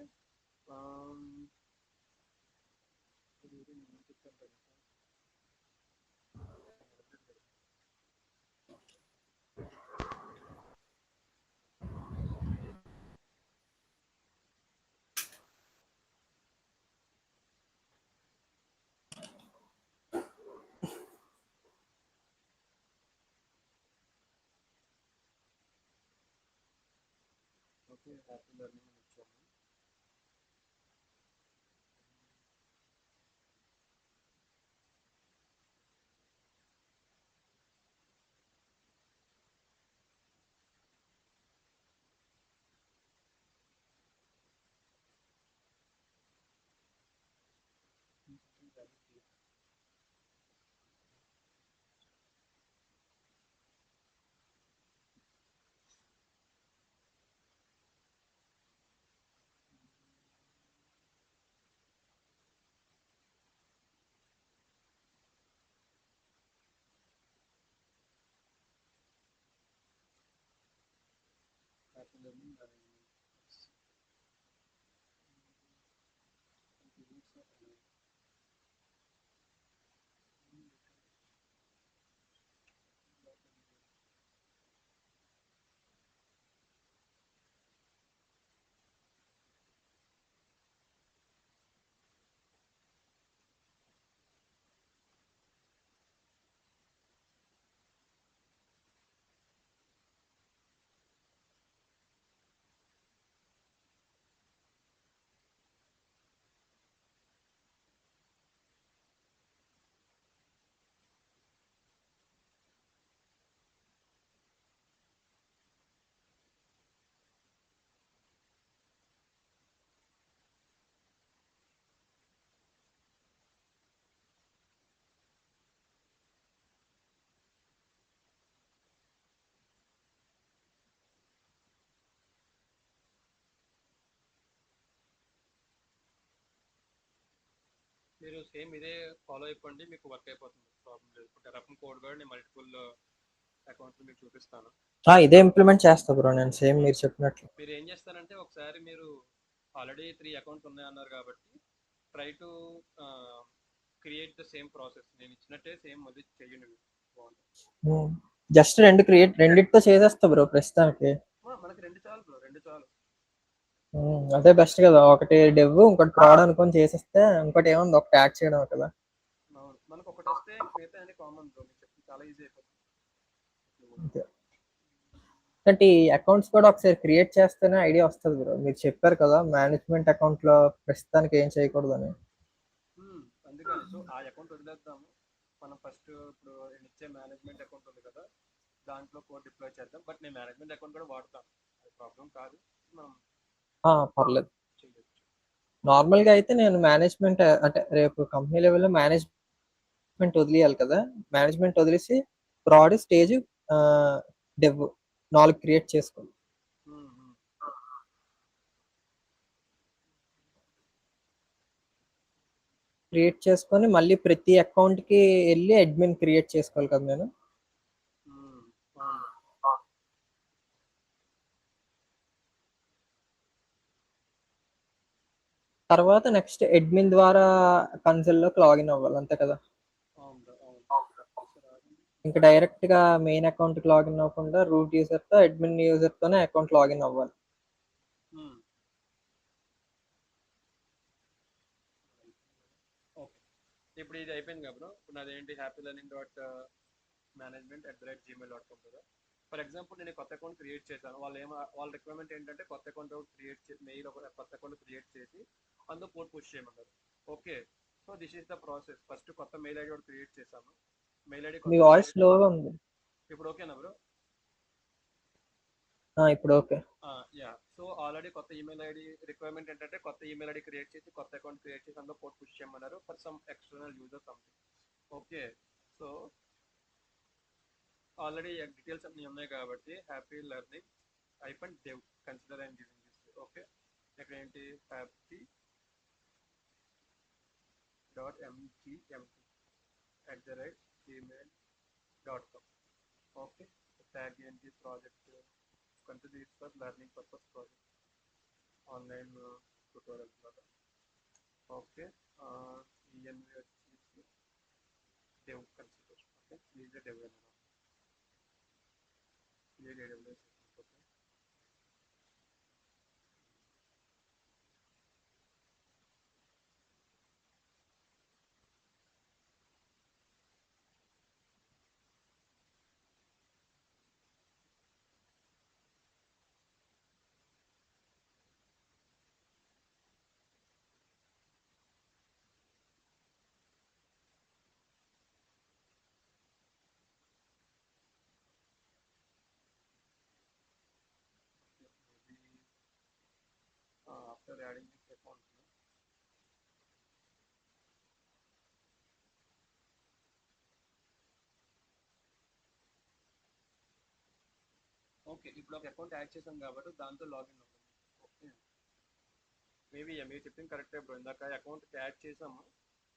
ఓకే, హ్యాపీ లెర్నింగ్ ఇచ్చాము. learning arrangements. మీరు సేమ్ ఇదే ఫాలో అయిపోండి, మీకు వర్క్ అయిపోతుంది, ప్రాబ్లం లేదు. టెర్రాఫార్మ్ కోడ్ కూడా నేను మల్టిపుల్ అకౌంట్స్ మీకు చూపిస్తాను. ఇదే ఇంప్లిమెంట్ చేస్తా బ్రో నేను సేమ్ మీరు చెప్పినట్లు. మీరు ఏం చేస్తారంటే ఒకసారి మీరు ఆల్రెడీ 3 అకౌంట్స్ ఉన్నాయన్నారు కాబట్టి try to create the same process, నేను ఇచ్చినట్టే సేమ్ అది చెయ్యండి, బాగుంటుంది. జస్ట్ రెండిటితో చేసేస్తా బ్రో ప్రస్తుతానికి. మనకి 2 చాలు బ్రో, 2 చాలు. అదే బెస్ట్ కదా, ఒకటి డెవ్ ఇంకోటి ప్రాడ్ అనుకొని చేసేస్తే ఇంకోటి ఏముంది ఒకటి యాడ్ చేయడం కదా. మనకు ఒకటి వస్తే మిగతా అన్ని కామన్ బ్రో, మీకు చెప్తే చాలా ఈజీ అయిపోతుంది. అంటే ఈ అకౌంట్స్ కూడా ఒకసారి క్రియేట్ చేస్తేనే ఐడియా వస్తుంది బ్రో. మీరు చెప్పారు కదా మేనేజ్మెంట్ అకౌంట్ లో ప్రస్తుతానికి ఏం చేయకూడదు అని. అందుకని సో ఆ అకౌంట్ వదిలేద్దాము, మనం ఫస్ట్ ఇప్పుడు నేను ఇచ్చే మేనేజ్మెంట్ అకౌంట్ ఉంది కదా దాంట్లో కోడ్ డిప్లాయ్ చేద్దాం. బట్ నేను మేనేజ్మెంట్ అకౌంట్ కూడా వాడతాను, అది ప్రాబ్లం కాదు, మనం పర్లేదు. చేయొచ్చు. నార్మల్గా అయితే నేను మేనేజ్మెంట్ అంటే రేపు కంపెనీ లెవెల్లో మేనేజ్మెంట్ వదిలేయాలి కదా, మేనేజ్మెంట్ వదిలేసి ప్రాడ్ స్టేజ్ డెవ్ 4 క్రియేట్ చేసుకో. క్రియేట్ చేసుకొని మళ్ళీ ప్రతి అకౌంట్ కి వెళ్ళి అడ్మిన్ క్రియేట్ చేసుకోవాలి కదా నేను. తర్వాత నెక్స్ట్ అడ్మిన్ ద్వారా కన్సోల్ లోకి లాగిన్ అవ్వాలి అంతే కదా. ఇంకా డైరెక్ట్ గా మెయిన్ అకౌంట్ కి లాగిన్ అవ్వకుండా రూట్ యూజర్ తో అడ్మిన్ యూజర్ తోనే అకౌంట్ లాగిన్ అవ్వాలి. ఇప్పుడు ఇది అయిపోయింది కదా బ్రో, ఇప్పుడు నాదేంటి happylearning.management@gmail.com కదా. ఫర్ ఎగ్జాంపుల్ నేను కొత్త అకౌంట్ క్రియేట్ చేశాను, వాళ్ళ రిక్వైర్మెంట్ ఏంటంటే కొత్త అకౌంట్ క్రియేట్ చేసి మెయిల్ ఒక కొత్త అకౌంట్ క్రియేట్ చేసి అందులో కోడ్ పుష్ చేయమన్నారు. Okay, so this is the process. First కొత్త మెయిల్ ఐడి కూడా క్రియేట్ చేశాను. మెయిల్ ఐడి మీ వాయిస్ లోగా ఉంది. ఇప్పుడు ఓకేనా బ్రో? ఇప్పుడు ఓకే. యా, సో ఆల్రెడీ కొత్త ఈమెయిల్ ఐడి రిక్వైర్మెంట్ ఏంటంటే కొత్త ఈమెయిల్ ఐడి క్రియేట్ చేసి కొత్త అకౌంట్ క్రియేట్ చేసి అందులో కోడ్ పుష్ చేయమన్నారు for some external user something. Okay, so already details అన్నీ ఉన్నాయి కాబట్టి happylearning-dev consider and giving this. Okay, ఇక్కడ ఏంటి happy.mgmt@gmail.com. ఓకే, ట్యాగ్ ఏంటి project consider for learning purpose project, online tutorial ద్వారా. ఓకే, ENV వచ్చేసి dev consider. Okay, is dev అన్నమాట, create AWS. Okay, after adding this account. Okay, ఇప్పుడు ఒక account add చేసాం కాబట్టి దాంతో లాగిన్ అవుతుంది. ఓకే, మేబీ మీరు చెప్పింది కరెక్టే బ్రో. ఇందాక అకౌంట్ యాడ్ చేసాము,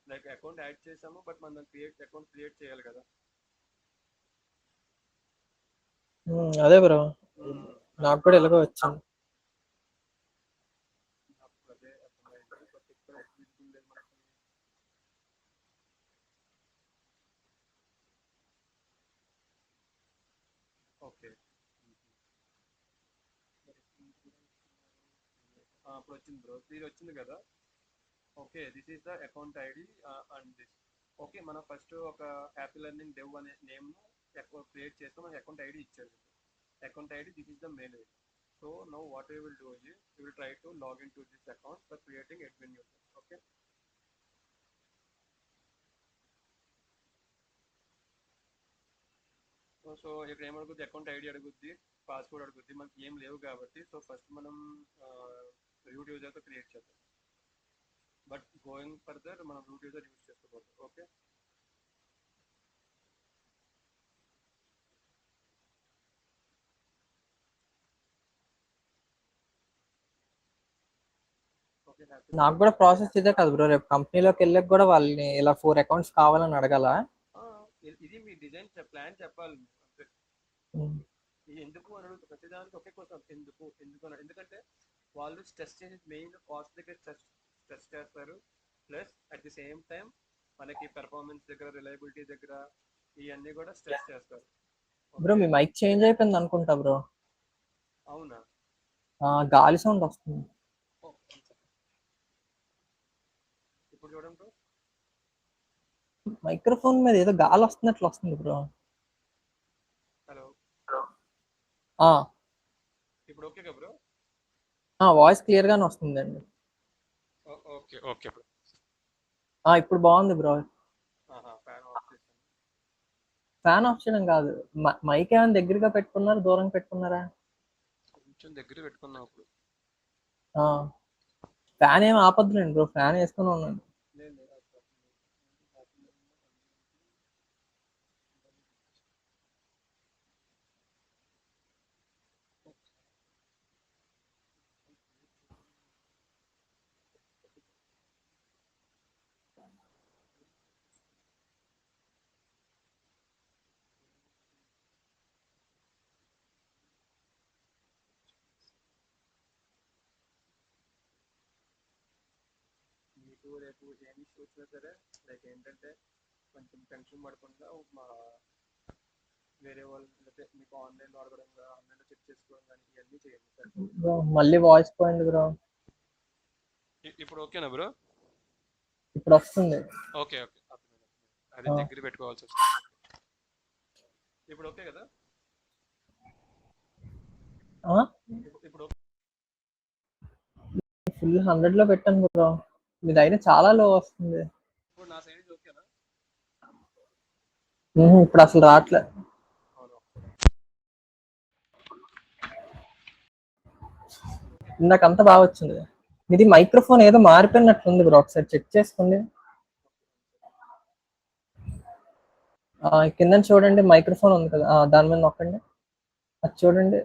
లైక్ అకౌంట్ యాడ్ చేసాము, బట్ మనం అకౌంట్ క్రియేట్ చేయాలి కదా. అదే బ్రో, నాకు కూడా ఇలాగ వచ్చింది. నాకు అదే అర్థమైంది, బట్ ఇక్కడ ఎగ్జిబిషన్ లేదు మనకి. ఓకే, ఇప్పుడు వచ్చింది బ్రో, ఇది వచ్చింది కదా. Okay, this is the account ID and this. Okay, మనం ఫస్ట్ ఒక హ్యాపీ లెర్నింగ్ డెవ్ అనే నేమ్ క్రియేట్ చేస్తాం, మనకి అకౌంట్ ఐడి ఇచ్చారు. Account ID, this is the mail ID. So now what you will do is you will try to log in to this account for creating admin user. Okay, so ఇక్కడ ఏమడుగుద్ది, account ID అడుగుద్ది, password అడుగుద్ది, మనకి ఏం లేవు కాబట్టి so first మనం route యూజర్తో create చేద్దాం. బట్ గోయింగ్ ఫర్దర్ మనం రూట్ యూజర్ యూజ్ చేసుకోకూడదు. Okay, okay happy. నాకు కూడా ప్రాసెస్ ఇదే కదా బ్రో, రేపు కంపెనీలోకి వెళ్ళాక కూడా వాళ్ళని ఇలా 4 అకౌంట్స్ కావాలని అడగాల. ఇది మీ డిజైన్ ప్లాన్ చెప్పాలి అంతే. ఇది ఎందుకు అని అడుగుతుంది ప్రతిదానికి ఒకే కోసం, ఎందుకు ఎందుకు అని. ఎందుకంటే వాళ్ళు స్ట్రెస్ చేసేది మెయిన్ కాస్ట్ దగ్గర స్ట్రెస్ చేస్తారు, plus at the same time మనకి పెర్ఫార్మెన్స్ దగ్గర, రిలయబిలిటీ దగ్గర ఇవన్నీ కూడా స్ట్రెస్ చేస్తారు. బ్రో మీ మైక్ చేంజ్ అయిపోయింది అనుకుంటా బ్రో. అవునా, గాలి సౌండ్ వస్తుంది. ఇప్పుడు చూడండి బ్రో. మైక్రోఫోన్ మీద ఏదో గాలి వస్తున్నట్లు వస్తుంది బ్రో. హలో, ఆ ఇప్పుడు ఓకే బ్రో. వాయిస్ క్లియర్ గానే వస్తుందండి. Okay okay bro. ఇప్పుడు బాగుంది బ్రో. ఫ్యాన్ ఆఫ్ చేస్తాను. ఫ్యాన్ ఆఫ్ చేయడం కాదు, మైక్ ఏమైనా దగ్గరగా పెట్టుకున్నారా దూరంగా పెట్టుకున్నారా? కొంచెం దగ్గర పెట్టుకున్నాం అప్పుడు. ఫ్యాన్ ఏమి ఆపద్దులేండి బ్రో, ఫ్యాన్ వేసుకుని ఉన్నాను. లేదు లేదు, మీకు రేపు ఏం ఇష్యూ వచ్చినా సరే లైక్ ఏంటంటే కొంచెం టెన్షన్ పడకుండా మా వేరే వాళ్ళు లేకపోతే మీకు ఆన్లైన్లో అడగడం, ఆన్లైన్లో చెక్ చేసుకోవడం కానీ ఇవన్నీ చేయండి సార్. బ్రో మళ్ళీ వాయిస్ పోయింది బ్రో. ఇప్పుడు ఓకేనా బ్రో? ఇప్పుడు వస్తుంది. ఓకే ఓకే, అది దగ్గర పెట్టుకోవాల్సి వస్తుంది. ఇప్పుడు ఓకే కదా? ఇప్పుడు ఫుల్ 100 లో పెట్టాను బ్రో, మీది అయినా చాలా లో వస్తుంది. ఇప్పుడు నా సైడ్ ఓకేనా? ఇప్పుడు అసలు రావట్లే. ఇందాకంతా బాగా వచ్చింది. ఇది మైక్రోఫోన్ ఏదో మారిపోయినట్లుంది బ్రో, ఒకసారి చెక్ చేసుకోండి. కింద చూడండి మైక్రోఫోన్ ఉంది కదా, దాని మీద నొక్కండి. అది చూడండి,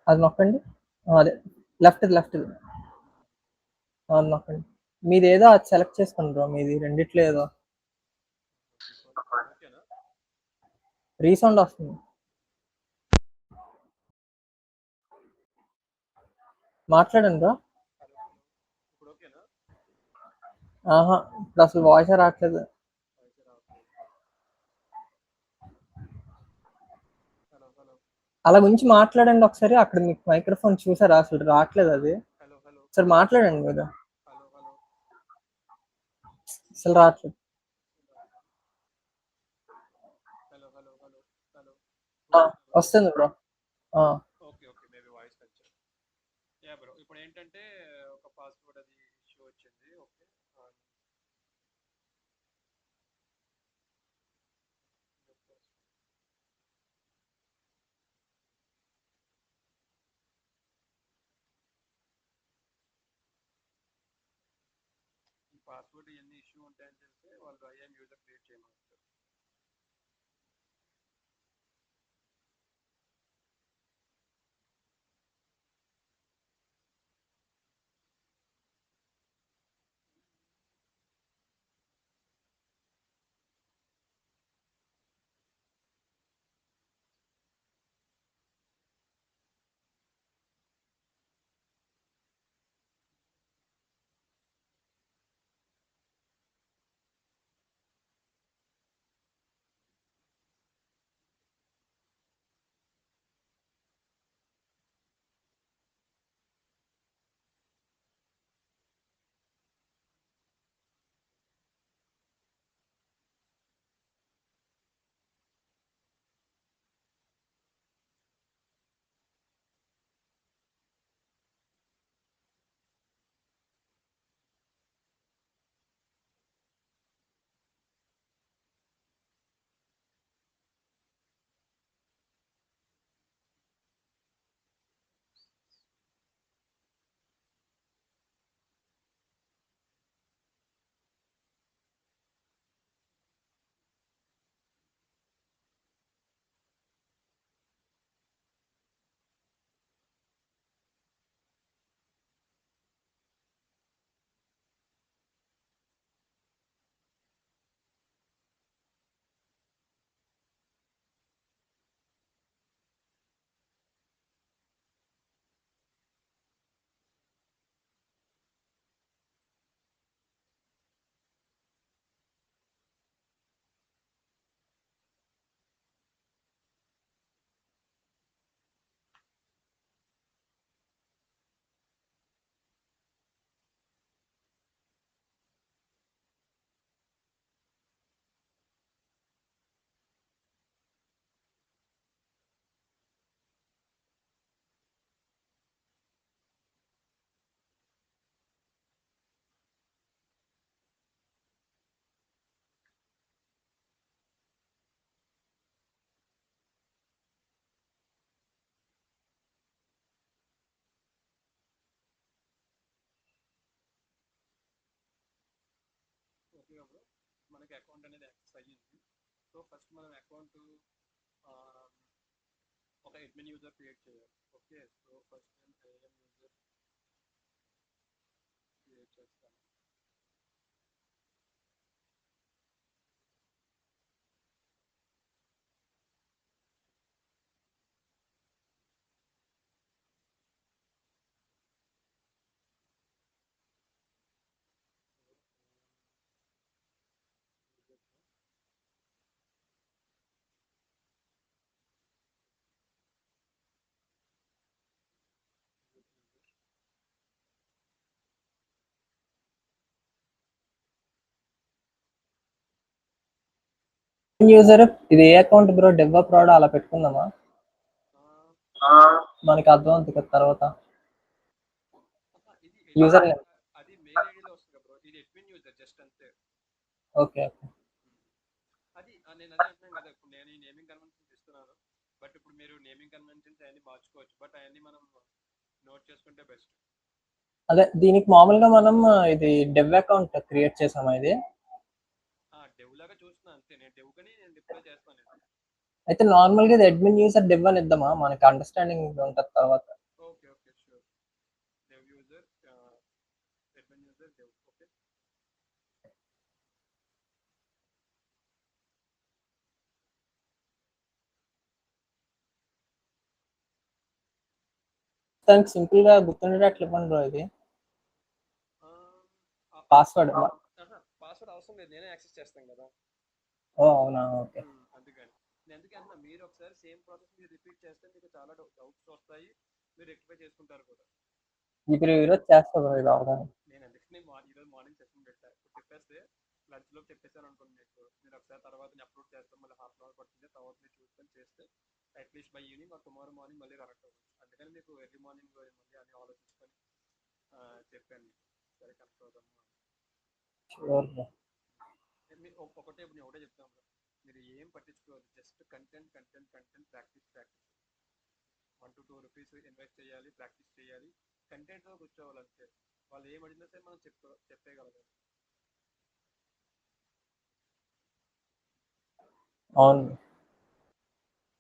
అది నొక్కండి. అదే లెఫ్ట్ లెఫ్ట్ నొక్కండి. మీది ఏదో అది సెలెక్ట్ చేసుకోండి బ్రో, మీది రెండిట్లో ఏదో. రీసౌండ్ వస్తుంది. మాట్లాడండి బ్రో. ఇప్పుడు ఓకేనా? ఇప్పుడు అసలు వాయిస్ రావట్లేదు. హలో హలో, అలా గురించి మాట్లాడండి ఒకసారి. అక్కడ మీకు మైక్రోఫోన్ చూసారా, అసలు రావట్లేదు అది. హలో హలో, సరే మాట్లాడండి మీరు. హలో హలో, అసలు రావట్లేదు. హలో హలో హలో హలో, వస్తుంది bro. Okay okay, maybe voice culture. Yeah bro, ఇప్పుడు ఏంటంటే ఒక పాస్వర్డ్ అది ఇష్యూ వచ్చింది. ఓకే, ఈ పాస్వర్డ్ ఇవన్నీ ఇష్యూ ఉంటాయని తెలిస్తే వాళ్ళు ఐఎమ్ యూజర్ క్రియేట్ చేయమంటారు. ఓకే బ్రో, మనకి అకౌంట్ అనేది యాక్సెస్ అయ్యింది. సో ఫస్ట్ మనం అకౌంట్ ఒక అడ్మిన్ యూజర్ క్రియేట్ చేయాలి. ఓకే, సో ఫస్ట్ నేను ఏఎం యూజర్ క్రియేట్ చేస్తాను. యూజర్ ఇది ఏ అకౌంట్ బ్రో? డెవలప్ రావడం అలా పెట్టుకుందామా? మనకి అర్థం అవుతుంది కదా తర్వాత. ఇది యూజర్ నేమ్. అది మెయిల్ ఐడిలో వస్తుంది బ్రో, ఇది అడ్మిన్ యూజర్ జస్ట్ అంతే. ఓకే అది నేను అదే అంటున్నాను కదా, ఇప్పుడు నేను ఈ నేమింగ్ కన్వెన్షన్స్ ఇస్తున్నాను, బట్ ఇప్పుడు మీరు నేమింగ్ కన్వెన్షన్స్ అవన్నీ మార్చుకోవచ్చు, బట్ అవన్నీ మనం నోట్ చేసుకుంటే బెస్ట్. అదే దీనికి మామూలుగా మనం ఇది డెవ్ అకౌంట్ క్రియేట్ చేసామా? ఇది డెవ్ లాగా చూస్తున్నా అంతే, నేను డెవ్ కని నేను డిప్లాయ్ చేస్తాను. అయితే నార్మల్గా ఇది అడ్మిన్ యూజర్ డెవ్ అని ఇద్దామా? మనకి అండర్స్టాండింగ్ ఉంటుంది తర్వాత. Okay okay sure, dev user admin user dev. Okay, దానికి సింపుల్ గా గుర్తుండేటట్లు ఇవ్వండి బ్రో. ఇది పాస్వర్డ్. పాస్వర్డ్ అవసరం లేదు, నేనే యాక్సెస్ చేస్తాను కదా. ఓ అవునా, ఓకే. అందుకని నేను ఎందుకు అంటున్నా, మీరు ఒకసారి సేమ్ ప్రాసెస్ మీరు రిపీట్ చేస్తే మీకు చాలా డౌట్స్ వస్తాయి, మీరు రెక్టిఫై చేసుకుంటారు కూడా. ఇప్పుడు ఈరోజు చేస్తా బ్రో ఇది అవగానే. నేను అందుకని ఈరోజు మార్నింగ్ సెషన్ పెట్టా, ఇప్పుడు చెప్పేస్తే లంచ్ లో చెప్పేసాను అనుకోండి మీకు, మీరు ఒకసారి తర్వాత అప్లోడ్ చేస్తాం, మళ్ళీ హాఫ్ అన్ అవర్ పడుతుంది, తర్వాత మీరు చూసుకొని చేస్తే at least by evening or tomorrow morning మళ్ళీ కరెక్ట్ అవ్వచ్చు. అందుకని మీకు ఎర్లీ మార్నింగ్ మళ్ళీ అని ఆలోచించుకొని చెప్పాను, సరే కరెక్ట్ అవుతాము. ఒకటే ఇప్పుడు నేను ఒకటే చెప్తాను, మీరు ఏం పట్టించుకోవాలి, just content content content, practice practice. 1 to 2 rupees invest చేయాలి, ప్రాక్టీస్ చేయాలి, కంటెంట్తో కూర్చోవాలంటే వాళ్ళు ఏం అడిగినా సరే మనం చెప్పేయగలగాలి. అవును.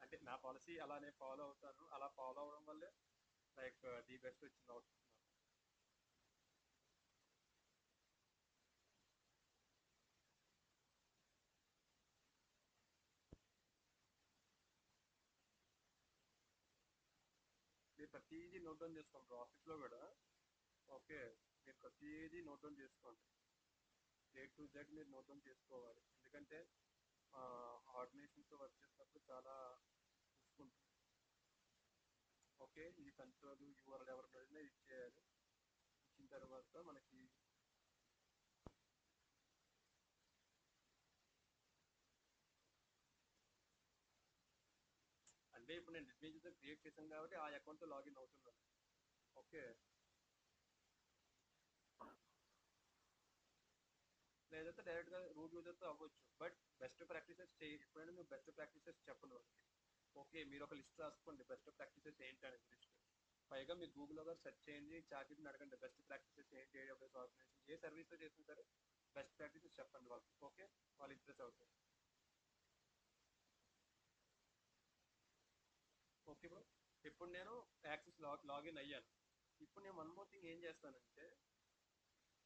అంటే నా పాలసీ అలానే ఫాలో అవుతాను, అలా ఫాలో అవడం వల్లే లైక్ ది బెస్ట్ వచ్చింది అవుతుంది. మీరు ప్రతిదీ నోట్ డౌన్ చేసుకోండి ఆఫీస్లో కూడా. ఓకే, మీరు ప్రతిదీ నోట్ డౌన్ చేసుకోండి, A to Z మీరు నోట్ డౌన్ చేసుకోవాలి, ఎందుకంటే ఆర్గనైజేషన్తో వర్క్ చేసినప్పుడు చాలా చూసుకుంటుంది. ఓకే, ఇది కంట్రోల్ యూఆర్ఎల్ ఎవరు అడిగినా ఇది చేయాలి. ఇచ్చిన తర్వాత మనకి అంటే ఇప్పుడు నేను అడ్మిన్ యూజర్ క్రియేట్ చేశాను కాబట్టి ఆ అకౌంట్తో లాగిన్ అవుతున్నాను. ఓకే, లేదంటే డైరెక్ట్గా రూట్ యూజర్తో అవ్వచ్చు, బట్ బెస్ట్ ప్రాక్టీసెస్ ఎప్పుడైనా మీరు బెస్ట్ ప్రాక్టీసెస్ చెప్పండి వాళ్ళకి. ఓకే, మీరు ఒక లిస్ట్ రాసుకోండి బెస్ట్ ప్రాక్టీసెస్ ఏంటి అనేది లిస్ట్. పైగా మీరు గూగుల్లో గారు సెర్చ్ చేయండి, చాట్ని అడగండి బెస్ట్ ప్రాక్టీసెస్ ఏంటి, AWS ఆర్గనైజేషన్ ఏ సర్వీస్లో చేసినా సరే బెస్ట్ ప్రాక్టీసెస్ చెప్పండి వాళ్ళకి. ఓకే, వాళ్ళు ఇంప్రెస్ అవుతారు. ఓకే బ్రో, ఇప్పుడు నేను యాక్సెస్ లాగిన్ అయ్యాను. ఇప్పుడు నేను వన్ మోర్ థింగ్ ఏం చేస్తానంటే,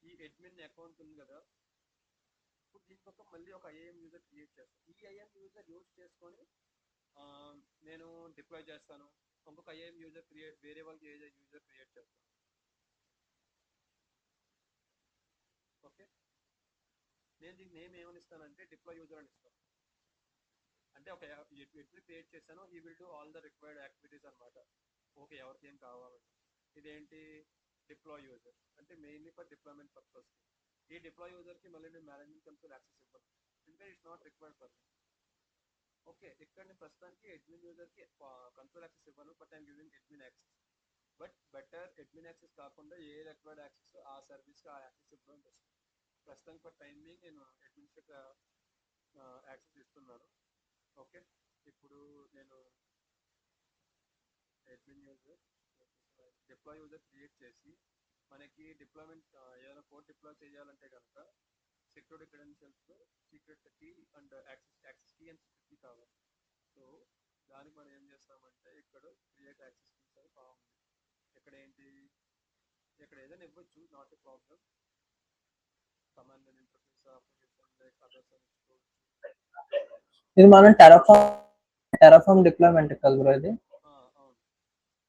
ఈ అడ్మిన్ అకౌంట్ ఉంది కదా, ఇప్పుడు దీనికి మళ్ళీ ఒక ఐఏఎం యూజర్ క్రియేట్ చేస్తాను. ఈ ఐఏఎం యూజర్ యూజ్ చేసుకొని నేను డిప్లాయ్ చేస్తాను, ఇంకొక ఐఏఎం యూజర్ వేరే వాళ్ళకి యూజర్ క్రియేట్ చేస్తాను. ఓకే, నేను దీనికి నేమ్ ఏమని ఇస్తానంటే డిప్లాయ్ యూజర్ అని ఇస్తాను. అంటే ఒక ఎడ్మిన్ క్రియేట్ చేశాను, ఈ will do all the required activities అనమాట. ఓకే, ఎవరికి ఏం కావాలంటే ఇదేంటి డిప్లాయ్ యూజర్ అంటే మెయిన్లీ ఫర్ డిప్లాయ్మెంట్ పర్పస్. ఈ డిప్లాయ్ యూజర్కి మళ్ళీ నేను మేనేజ్మెంట్ కన్సోల్ యాక్సెస్ ఇవ్వను, ఎందుకంటే it's not required for. Okay, ఇక్కడ నేను ప్రస్తుతానికి అడ్మిన్ యూజర్కి కన్సోల్ యాక్సెస్ ఇవ్వను, but I'm giving admin access. But better admin access కాకుండా ఏ రిక్వైర్డ్ యాక్సెస్ ఆ సర్వీస్కి ఆ యాక్సెస్ ఇవ్వడం బెస్ట్. ప్రస్తుతానికి ఫర్ టైమింగ్ నేను అడ్మిన్స్ట్రేట్ యాక్సెస్ ఇస్తున్నాను. ఓకే, ఇప్పుడు నేను admin user deploy user create చేసి, మనకి డిప్లాయ్మెంట్ ఏదైనా కోడ్ డిప్లాయ్ చేయాలంటే కనుక సెక్యూరిటీ క్రెడెన్షియల్స్లో secret key and access key and secret key కావాలి. సో దానికి మనం ఏం చేస్తామంటే ఇక్కడ క్రియేట్ యాక్సెస్ కీస్ అని బాగుంది. ఇక్కడ ఏంటి, ఇక్కడ ఏదైనా ఇవ్వచ్చు, not a problem. Command and interface application like others అని ఇచ్చుకోవచ్చు. ఇది మనం టెరాఫామ్ డిప్లాయ్మెంట్ కదా బ్రో ఇది? అవును,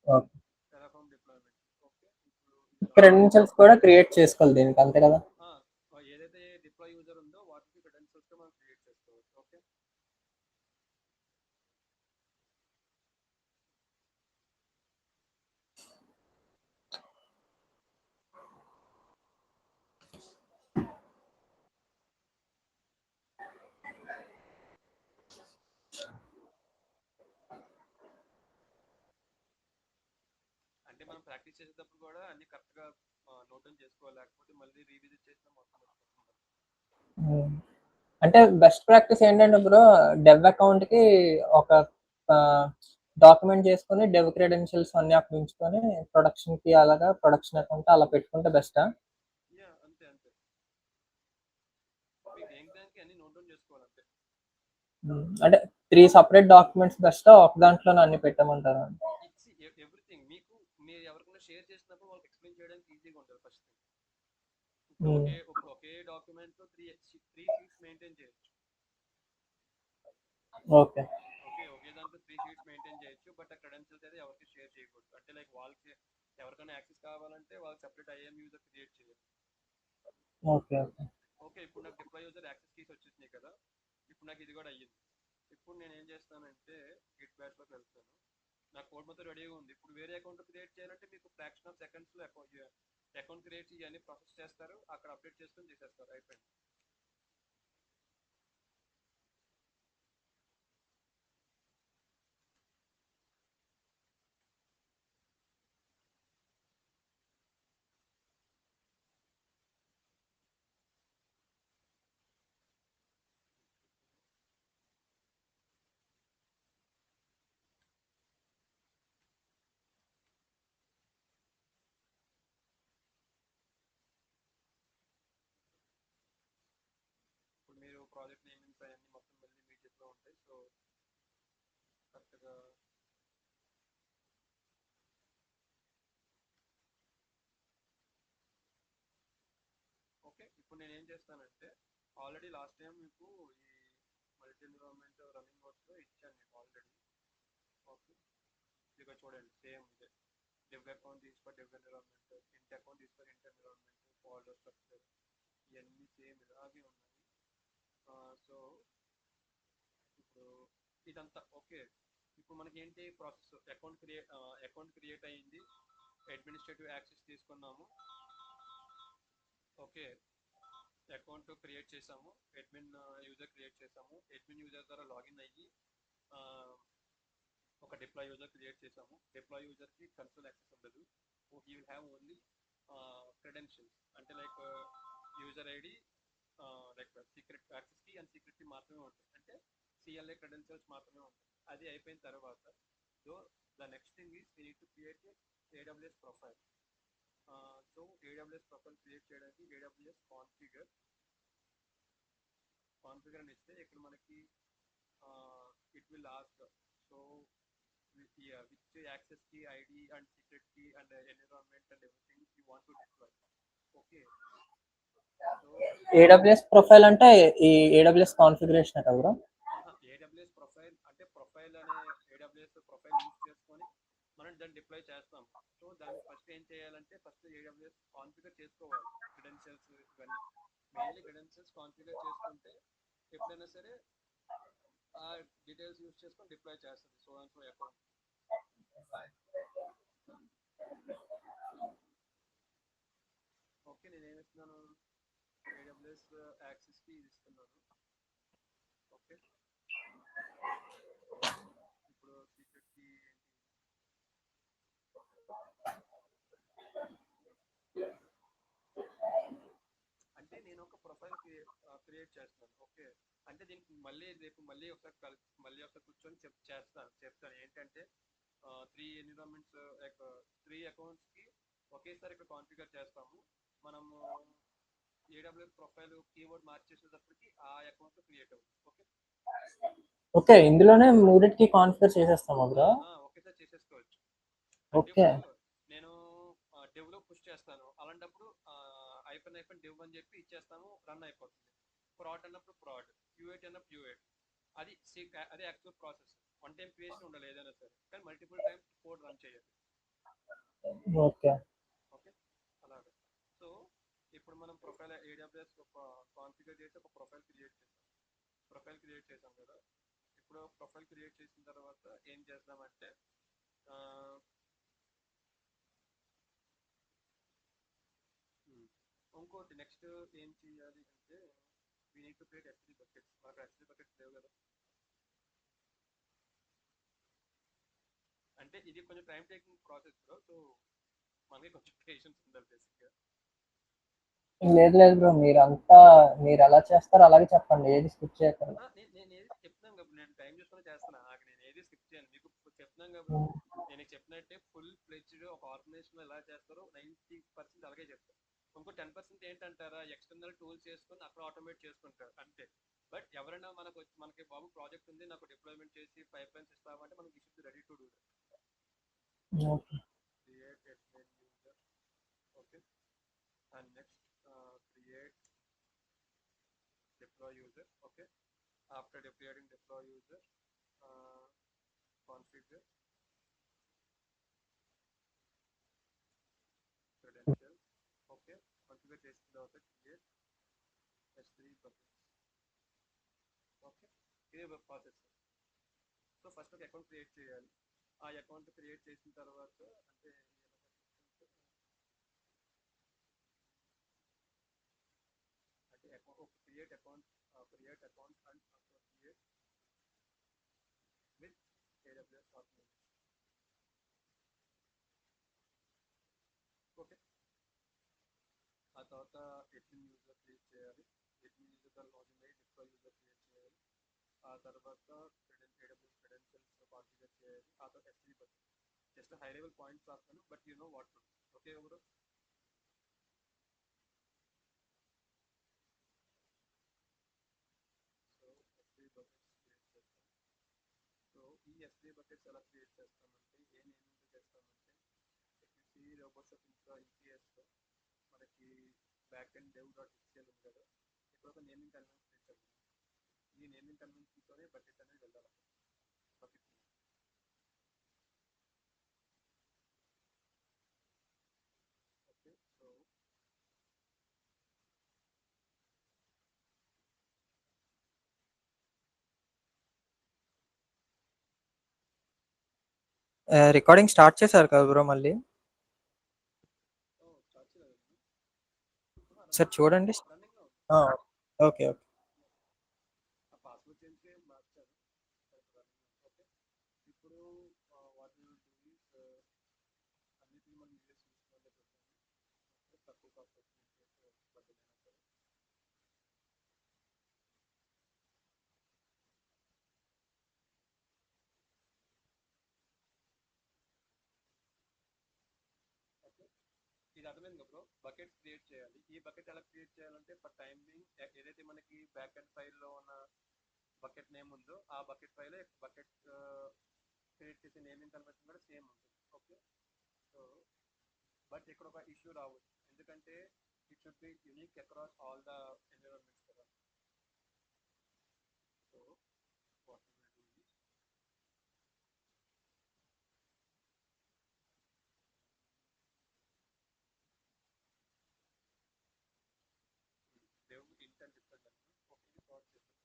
ఓకే. Terraform deployment. ఓకే, ఇప్పుడు క్రెడెన్షియల్స్ కూడా క్రియేట్ చేసుకోవాలి దీనికి, అంతే కదా? ఏదైతే డిప్లాయ్ యూజర్ ఉందో వాటికి క్రెడెన్షియల్స్ మనం క్రియేట్ చేసుకోవచ్చు. ఓకే, అంటే మనం ప్రాక్టీస్ చేసేటప్పుడు కూడా అన్ని కరెక్ట్గా నోట్ డౌన్ చేసుకోవాలి, లేకపోతే మళ్ళీ రీవిజిట్ చేసిన మొత్తం వస్తుంది. అంటే బెస్ట్ ప్రాక్టీస్ ఏంటంటే బ్రో, డెవ్ అకౌంట్ కి ఒక డాక్యుమెంట్ చేసుకొని డెవ్ క్రెడెన్షియల్స్ అన్ని అక్కడ ఉంచుకొని ప్రొడక్షన్ కి అలాగా ప్రొడక్షన్ అకౌంట్ అలా పెట్టుకుంటే బెస్టా? అంతే అంతే, మీకు దేనికి అన్ని నోట్ డౌన్ చేసుకోవాలి అంతే. అంటే 3 సెపరేట్ డాక్యుమెంట్స్ బెస్టా, ఒక దాంట్లోనే అన్ని పెట్టమంటారా? ఎవ్రీథింగ్ మీకు మీరు ఎవరికైనా షేర్ చేసినప్పుడు వాళ్ళకి ఎక్స్ప్లెయిన్ చేయడానికి ఈజీగా ఉంటుంది. ఫస్ట్ ఇప్పుడు ఒకే డాక్యుమెంట్ లో 3 షీట్స్ మెయింటైన్ చేయొచ్చు. ఓకే, ఒకే దాంట్లో 3 షీట్స్ మెయింటైన్ చేయొచ్చు, బట్ ఆ క్రెడెన్షియల్స్ అయితే ఎవరికి షేర్ చేయకూడదు. అంటే లైక్ వాళ్ళకి ఎవరికైనా యాక్సెస్ కావాలంటే వాళ్ళకి సెపరేట్ ఐఎం యూజర్ క్రియేట్ చేయాలి. ఓకే, ఓకే, ఇప్పుడు నాకు డిప్లాయ్ యూజర్ యాక్సెస్ కీస్ వచ్చేసినాయి కదా, ఇప్పుడు నాకు ఇది కూడా అయ్యింది. ఇప్పుడు నేను ఏం చేస్తానంటే గిట్ బ్యాష్ లోకి వెళ్తాను. నా కోడ్ మొత్తం రెడీగా ఉంది. ఇప్పుడు వేరే అకౌంట్ క్రియేట్ చేయాలంటే మీకు ఫ్రాక్షన్ ఆఫ్ సెకండ్స్ లో అకౌంట్ క్రియేట్ చేయని ప్రాసెస్ చేస్తారు, అక్కడ అప్డేట్ చేసుకొని చేసేస్తారు, అయిపోయింది. ఇప్పుడు మీరు ప్రాజెక్ట్ నేమింగ్స్ అవన్నీ మొత్తం మళ్ళీ మీ చేతిలో ఉంటాయి. సో కరెక్ట్గా ఓకే, ఇప్పుడు నేను ఏం చేస్తానంటే ఆల్రెడీ లాస్ట్ టైం మీకు ఈ మల్టీ ఎన్విరాన్మెంట్ రన్నింగ్ నోట్స్లో ఇచ్చాను నేను ఆల్రెడీ. ఓకే, ఇక చూడండి సేమ్ ఇదే డెవ్ అకౌంట్ తీసుకొని డెవ్ ఎన్విరాన్మెంట్, ఇంట్ అకౌంట్ తీసుకొని ఇంట్ ఎన్విరాన్మెంట్, ఫోల్డర్ స్ట్రక్చర్ ఇవన్నీ సేమ్ ఇలాగే ఉన్నాయి. సో ఇప్పుడు ఇదంతా ఓకే. ఇప్పుడు మనకి ఏంటి ప్రాసెస్, అకౌంట్ క్రియేట్ అయ్యింది, అడ్మినిస్ట్రేటివ్ యాక్సెస్ తీసుకున్నాము. ఓకే, అకౌంట్ క్రియేట్ చేసాము, అడ్మిన్ యూజర్ క్రియేట్ చేసాము, అడ్మిన్ యూజర్ ద్వారా లాగిన్ అయ్యి ఒక డిప్లాయ్ యూజర్ క్రియేట్ చేసాము. డిప్లాయ్ యూజర్కి కన్సోల్ యాక్సెస్ ఉండదు, he will have only credentials, అంటే like user ID, like secret access కి అండ్ సీక్రెట్ కి మాత్రమే ఉంటుంది, అంటే సిఎల్ఏ క్రెడెన్షియల్స్ మాత్రమే ఉంటుంది. అది అయిపోయిన తర్వాత so the next thing is we need to create AWS profile. So AWS profile create చేయడానికి ఏడబ్ల్యూఎస్ కాన్ఫిగర్ అని ఇస్తే ఇక్కడ మనకి it will ask so which access key, ID and secret key and environment and everything you want to deploy. Okay, so AWS profile అంటే ఈ AWS configuration కదా bro? AWS profile అంటే profile అనే AWS profile use చేసుకొని మనం దాన్ని deploy చేస్తాం. So దాన్ని ఫస్ట్ ఏం చేయాలంటే ఫస్ట్ ఏడబ్ల్యూఎస్ కాన్ఫిగర్ చేసుకోవాలి. క్రెడెన్షియల్స్ ఇవన్నీ మెయిన్లీ క్రెడెన్షియల్స్ కాన్ఫిగర్ చేసుకుంటే ఎప్పుడైనా సరే ఆ డీటెయిల్స్ యూజ్ చేసుకొని డిప్లాయ్ చేస్తుంది so and so account. Okay, నేను ఏమిస్తున్నాను, ఏడబ్ల్యూఎస్ యాక్సెస్ కి ఇస్తున్నాను. ఓకే, ఇప్పుడు సీక్రెట్ కి అంటే నేను ఒక ప్రొఫైల్ క్రియేట్ చేస్తాను. ఓకే, అంటే దీనికి రేపు మళ్ళీ ఒకసారి కూర్చొని చెప్తాను ఏంటంటే 3 ఎన్విరాన్మెంట్స్ లైక్ 3 అకౌంట్స్ కి ఒకేసారి ఇక్కడ కాన్ఫిగర్ చేస్తాము మనము. ఏడబ్ల్యూఎస్ ప్రొఫైల్ కీవర్డ్ మార్చేసేటప్పటికి ఆ అకౌంట్ క్రియేట్ అవుతుంది. ఓకే, ఓకే, ఇందులోనే మూడింటికి కాన్ఫిగర్ చేసేస్తామా బ్రో? ఒకేసారి చేసేసుకోవచ్చు. అంటే ఓకే. ఇప్పుడు నేను డెవ్ లో పుష్ చేస్తాను, అలాంటప్పుడు ఐఫన్ డెవ్ అని చెప్పి ఇచ్చేస్తాము, రన్ అయిపోతుంది. ప్రాడ్ అన్నప్పుడు ప్రాడ్, యూఏట్ అన్నప్పుడు యూఏట్. అది అదే actual process. One time creation ఉండాలి ఏదైనా సరే, కానీ మల్టిపుల్ టైమ్స్ కోడ్ రన్ చేయాలి. ఓకే, ఓకే, అలాగే. సో ఇప్పుడు మనం ప్రొఫైల్ ఏడబ్ల్యూఎస్ కాన్ఫిగర్ చేసి ఒక ప్రొఫైల్ క్రియేట్ చేసాం కదా. ఇప్పుడు ప్రొఫైల్ క్రియేట్ చేసిన తర్వాత ఏం చేస్తామంటే ఇంకోటి నెక్స్ట్ ఏం చేయాలి అంటే we need to create S3 buckets. మాకు S3 బకెట్స్ లేవు కదా. అంటే ఇది కొంచెం time taking process bro, so మనకి కొంచెం పేషెన్స్ ఉండాలి బేసిక్గా. లేదు బ్రో, మీరు ఎలా చేస్తారో అలాగే చెప్పండి, ఏది స్కిప్ చేయకండి. నేను ఏది చెప్తున్నాను కాబట్టి నేను టైం చూసుకొని చేస్తాను, నాకు నేను ఏది స్కిప్ చేయను. మీకు చెప్తున్నాను కాబట్టి నేను చెప్పినట్టే ఫుల్ ఫ్లెడ్జ్డ్ ఒక ఆర్గనైజేషన్ ఎలా చేస్తారో 90% అలాగే చెప్తాను. ఇంకో 10% ఏంటంటారా, ఎక్స్టర్నల్ టూల్స్ చేసుకొని అక్కడ ఆటోమేట్ చేసుకుంటారు అంతే. బట్ ఎవరైనా మనకి బాబు ప్రాజెక్ట్ ఉంది, నాకు డిప్లాయ్మెంట్ చేసి పైప్ లైన్స్ ఇస్తామంటే మనకి it should ready to do that. Create SN user. Okay, and next create deploy user. Okay, after deploying deploy user, configure credentials. Okay, configure చేసిన తర్వాత create S3 buckets. ఓకే, ఇదే web process. So first ఒక account create చేయాలి. ఆ account create చేసిన తర్వాత అంటే create account and associate with AWS organization. Okay, ఆ తర్వాత admin యూజర్ క్రియేట్ చేయాలి. admin యూజర్ లాగిన్ అయ్యి డిప్లాయ్ యూజర్ క్రియేట్ చేయాలి. ఆ తర్వాత AWS క్రెడెన్షియల్స్ కాన్ఫిగర్ చేయాలి. ఆ తర్వాత S3 bucket. Just high level points రాస్తాను, but you know what to do. Okay ఎవరు? సో S3 బకెట్స్ క్రియేట్ చేస్తాం. సో ఈ S3 బకెట్స్ ఎలా క్రియేట్ చేస్తామంటే ఏమేమి చేస్తామంటే ఈ రోబోట్స్ ఆఫ్ ఇన్ఫ్రా ECSలో మనకి బ్యాక్ అండ్ dev.html ఉంది కదా, ఇక్కడ ఒక నేమింగ్ కన్వెన్షన్ ఇచ్చాము. ఈ నేమింగ్ కన్వెన్షన్తోనే బకెట్ అనేది వెళ్ళాలి. Bucket okay, so recording start చేశారు కదా బ్రో మళ్ళీ? స్టార్ట్ చేయాలి సార్ చూడండి. రన్నింగ్లో ఓకే ఓకే. ఆ పాస్వర్డ్ చేంజ్ మార్చాను. ఓకే, ఇప్పుడు వాట్ యూ డూ ఈస్ అన్నిటిని మనం యూఎస్ చూసుకోవాలి పెట్టాము. తక్కువ కాస్ట్ బడ్జెట్ అయినా సరే. ఓకే, ఇది అర్థమైంది బ్రో. బకెట్స్ క్రియేట్ చేయాలి. ఈ బకెట్ ఎలా క్రియేట్ చేయాలంటే ఫర్ టైం బీయింగ్ ఏదైతే మనకి బ్యాక్ అండ్ ఫైల్లో ఉన్న బకెట్ నేమ్ ఉందో ఆ బకెట్ ఫైల్ బకెట్ క్రియేట్ చేసే నేమింగ్ కన్వర్షన్ కూడా సేమ్ ఉంటుంది. ఓకే, సో బట్ ఇక్కడ ఒక ఇష్యూ రావచ్చు, ఎందుకంటే it should be unique across all the environments కదా. So what you will do is dev int and different element. ఓకే, ఇది సాల్వ్ చేస్తాం.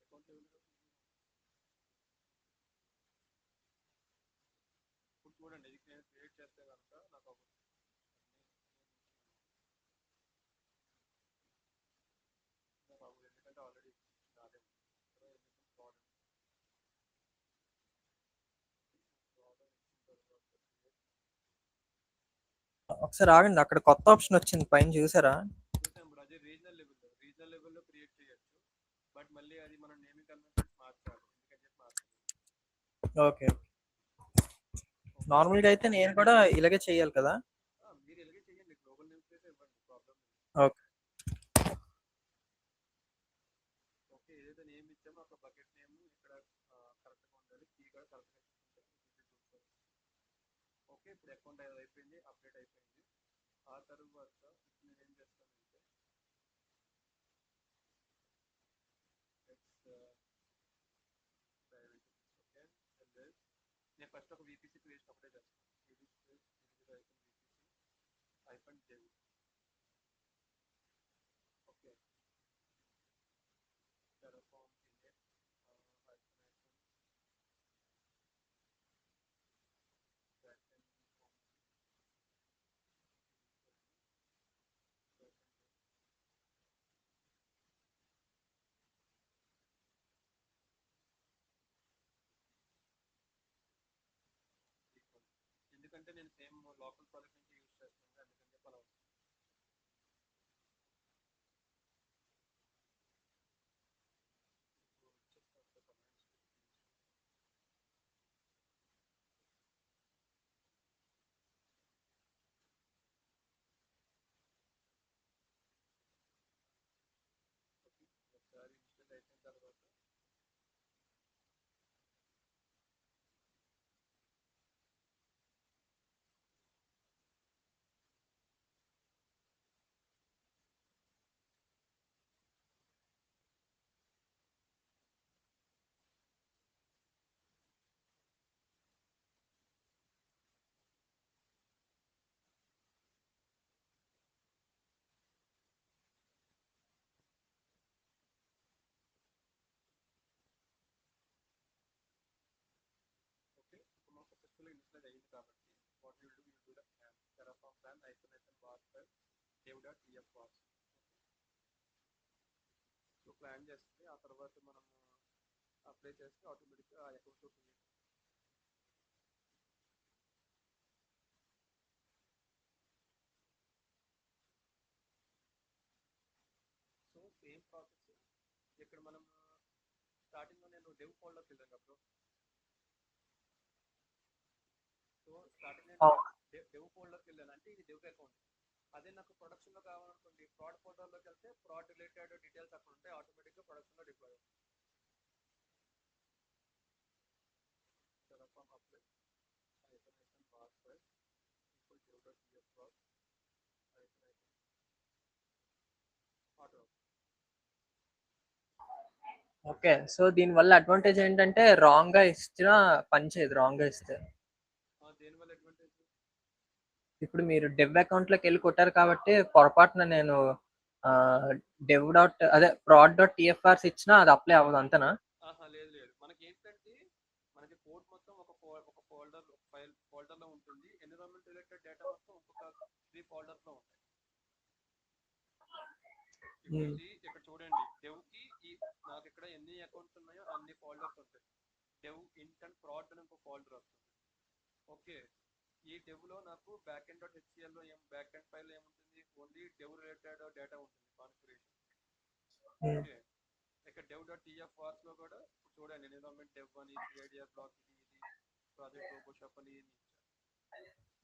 అకౌంట్ లెవెల్ ఇప్పుడు చూడండి, ఇది నేను క్రియేట్ చేస్తే కనుక నాకు ఎందుకంటే ఆల్రెడీ నాదే ఒకసారి ఆగండి, అక్కడ కొత్త ఆప్షన్ వచ్చింది పైన చూసారా? చూసాం ఇప్పుడు అది రీజనల్ లెవెల్లో క్రియేట్ చేయొచ్చు, బట్ మళ్ళీ అది మనం నేమింగ్ కన్వెన్షన్స్ మార్చాలి. ఎందుకంటే ఓకే. నార్మల్‌గా అయితే నేను కూడా ఇలాగే చేయాలి కదా? మీరు ఇలాగే చేయండి, గ్లోబల్ నేమ్ ప్లేస్ ఇవ్వండి, ప్రాబ్లం. ఓకే. ఓకే, ఏదైతే నేమ్ ఇచ్చామో ఒక బకెట్ నేమ్ ఇక్కడ కరెక్ట్గా ఉండాలి, కీ కూడా కరెక్ట్గా ఇచ్చుకుంటే. ఓకే, ఇప్పుడు అకౌంట్ అయిపోయింది, అప్డేట్ అయిపోయింది. ఆ తర్వాత ఇప్పుడు నేను ఏం చేస్తానంటే నేను ఫస్ట్ ఒక VPC క్రియేషన్ ఒకటే చేస్తాను. Hyphen dev. ఓకే, టెరఫార్మ్ ఇన్లెట్ ఎందుకంటే నేను సేమ్ లోకల్ ప్రాజెక్ట్ నుంచి యూజ్ చేస్తున్నాను, అందుకని చెప్పి అలా వస్తుంది. ఒకసారి ఇన్స్టేట్ అయిపోయిన తర్వాత ఓకే, ఇప్పుడు మనం సక్సెస్ఫుల్గా ఇన్స్టేట్ అయ్యింది కాబట్టి what will do the plan Terraform plan isolation var file dev.tf vars. So plan చేస్తే ఆ తర్వాత మనం అప్లై చేస్తే ఆటోమేటిక్గా ఆ account create. So same process ఇక్కడ మనం స్టార్టింగ్లో నేను డెవ్ ఫోల్డర్కి వెళ్ళాను కదా. సో స్టార్టింగ్ నేను డెవ్ ఫోల్డర్కి వెళ్ళాను అంటే ఇది డెవ్ అకౌంట్. అదే నాకు ప్రొడక్షన్లో కావాలనుకోండి, ప్రాడ్ ఫోల్డర్లోకి వెళ్తే ప్రాడ్ రిలేటెడ్ డీటెయిల్స్ అక్కడ ఉంటాయి, ఆటోమేటిక్గా ప్రొడక్షన్లో డిప్లాయ్ అవుతుంది. Terraform apply isolation var file dev.tf vars auto. Okay. So దీనివల్ల అడ్వాంటేజ్ ఏంటంటే రాంగ్‌గా ఇచ్చినా పనిచేయదు రాంగ్‌గా ఇస్తే. దేనివల్ల అడ్వాంటేజ్? ఇప్పుడు మీరు డెవ్ అకౌంట్‌లోకెళ్ళి కొట్టారు కాబట్టి పొరపాటున నేను డెవ్ డాట్ అదే ప్రాడ్ డాట్ టీఎఫ్ఆర్స్ ఇచ్చినా అది అప్లై అవ్వదు అంతేనా? లేదు లేదు, మనకి ఏంటంటే మనకి కోడ్ మొత్తం ఒక ఫోల్డర్ ఫైల్ ఫోల్డర్లో ఉంటుంది, ఎన్విరాన్మెంట్ రిలేటెడ్ డేటా మొత్తం ఒక్కొక్క 3 ఫోల్డర్స్లో ఉంటాయి. ఇక్కడ చూడండి, డెవ్కి నాకు ఇక్కడ ఎన్ని అకౌంట్స్ ఉన్నాయో అన్ని ఫోల్డర్స్ ఉంటాయి. డెవ్ ఇంట్ అండ్ ప్రాడ్ అని ఒక ఫోల్డర్ వస్తుంది. ఓకే, ఈ డెవ్లో నాకు బ్యాక్ ఎండ్ డాట్ హెచ్సిఎల్లో బ్యాక్ ఎండ్ ఫైల్ ఏముంటుంది, ఓన్లీ డెవ్ రిలేటెడ్ డేటా ఉంటుంది, కాన్ఫిగరేషన్. ఓకే, ఇక్కడ dev.tf వార్స్లో కూడా చూడండి, ఎన్విరాన్మెంట్ డెవ్ అని, సిఐడిఆర్ బ్లాక్ ఇది ప్రాజెక్ట్ రోబో షాప్ అని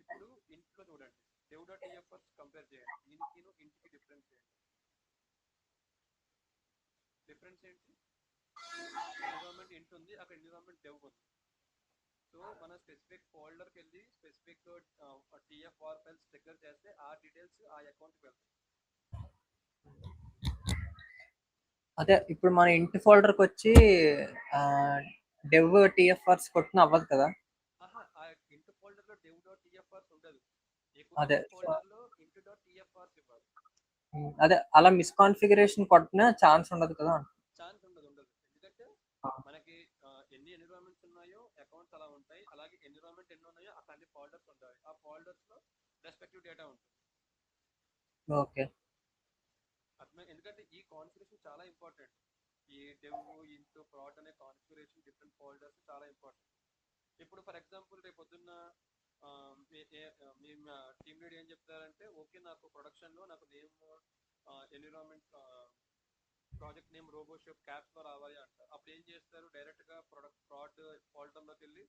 ఇప్పుడు ఇంట్లో చూడండి, dev.tf వార్స్ కంపేర్ చేయండి, దీనికి ఇంటికి డిఫరెన్స్ ఏంటి? ఎన్విరాన్మెంట్ ఇంట్ ఉంది, అక్కడ ఎన్విరాన్మెంట్ డెవ్ ఉంది. సో మన స్పెసిఫిక్ ఫోల్డర్కి వెళ్ళి specific TF var files trigger చేస్తే ఆ డీటెయిల్స్ ఆ అకౌంట్కి వెళ్తాయి. అదే ఇప్పుడు మన ఇంటి ఫోల్డర్కి వచ్చి డెవ్ టీఎఫ్ఆర్స్ కొట్టిన అవ్వదు కదా? ఆ ఇంటి ఫోల్డర్లో dev.tfrs ఉండదు, అదే ఫోల్డర్లో int.tfrs ఇవ్వాలి. అదే అలా మిస్కాన్ఫిగరేషన్ కొట్టిన ఛాన్స్ ఉండదు కదా? ఛాన్స్ ఉండదు, ఎందుకంటే మనకి ఎన్ని ఎన్విరాన్మెంట్స్ ఉన్నాయో అకౌంట్స్ అలా ఉంటాయి, అలాగే ఎన్విరాన్మెంట్ ఎన్ని ఉన్నాయో అక్కడ అన్ని ఫోల్డర్స్ ఉంటాయి, ఆ ఫోల్డర్స్లో రెస్పెక్టివ్ డేటా ఉంటుంది. ఓకే, ఎందుకంటే ఈ కాన్ఫిగరేషన్ చాలా ఇంపార్టెంట్. ఈ డెవ్ ఇంటూ ప్రాడ్ అనే కాన్ఫిగరేషన్ డిఫరెంట్ ఫోల్డర్స్ చాలా ఇంపార్టెంట్. ఇప్పుడు ఫర్ ఎగ్జాంపుల్ రేపు పొద్దున్న మీ టీమ్ లీడ్ ఏం చెప్తారంటే, ఓకే నాకు ప్రొడక్షన్లో నాకు name environment project name roboshop caps లో రావాలి అంటారు. అప్పుడు ఏం చేస్తారు, డైరెక్ట్ గా ప్రాడ్ ఫోల్డర్ లోకి వెళ్ళి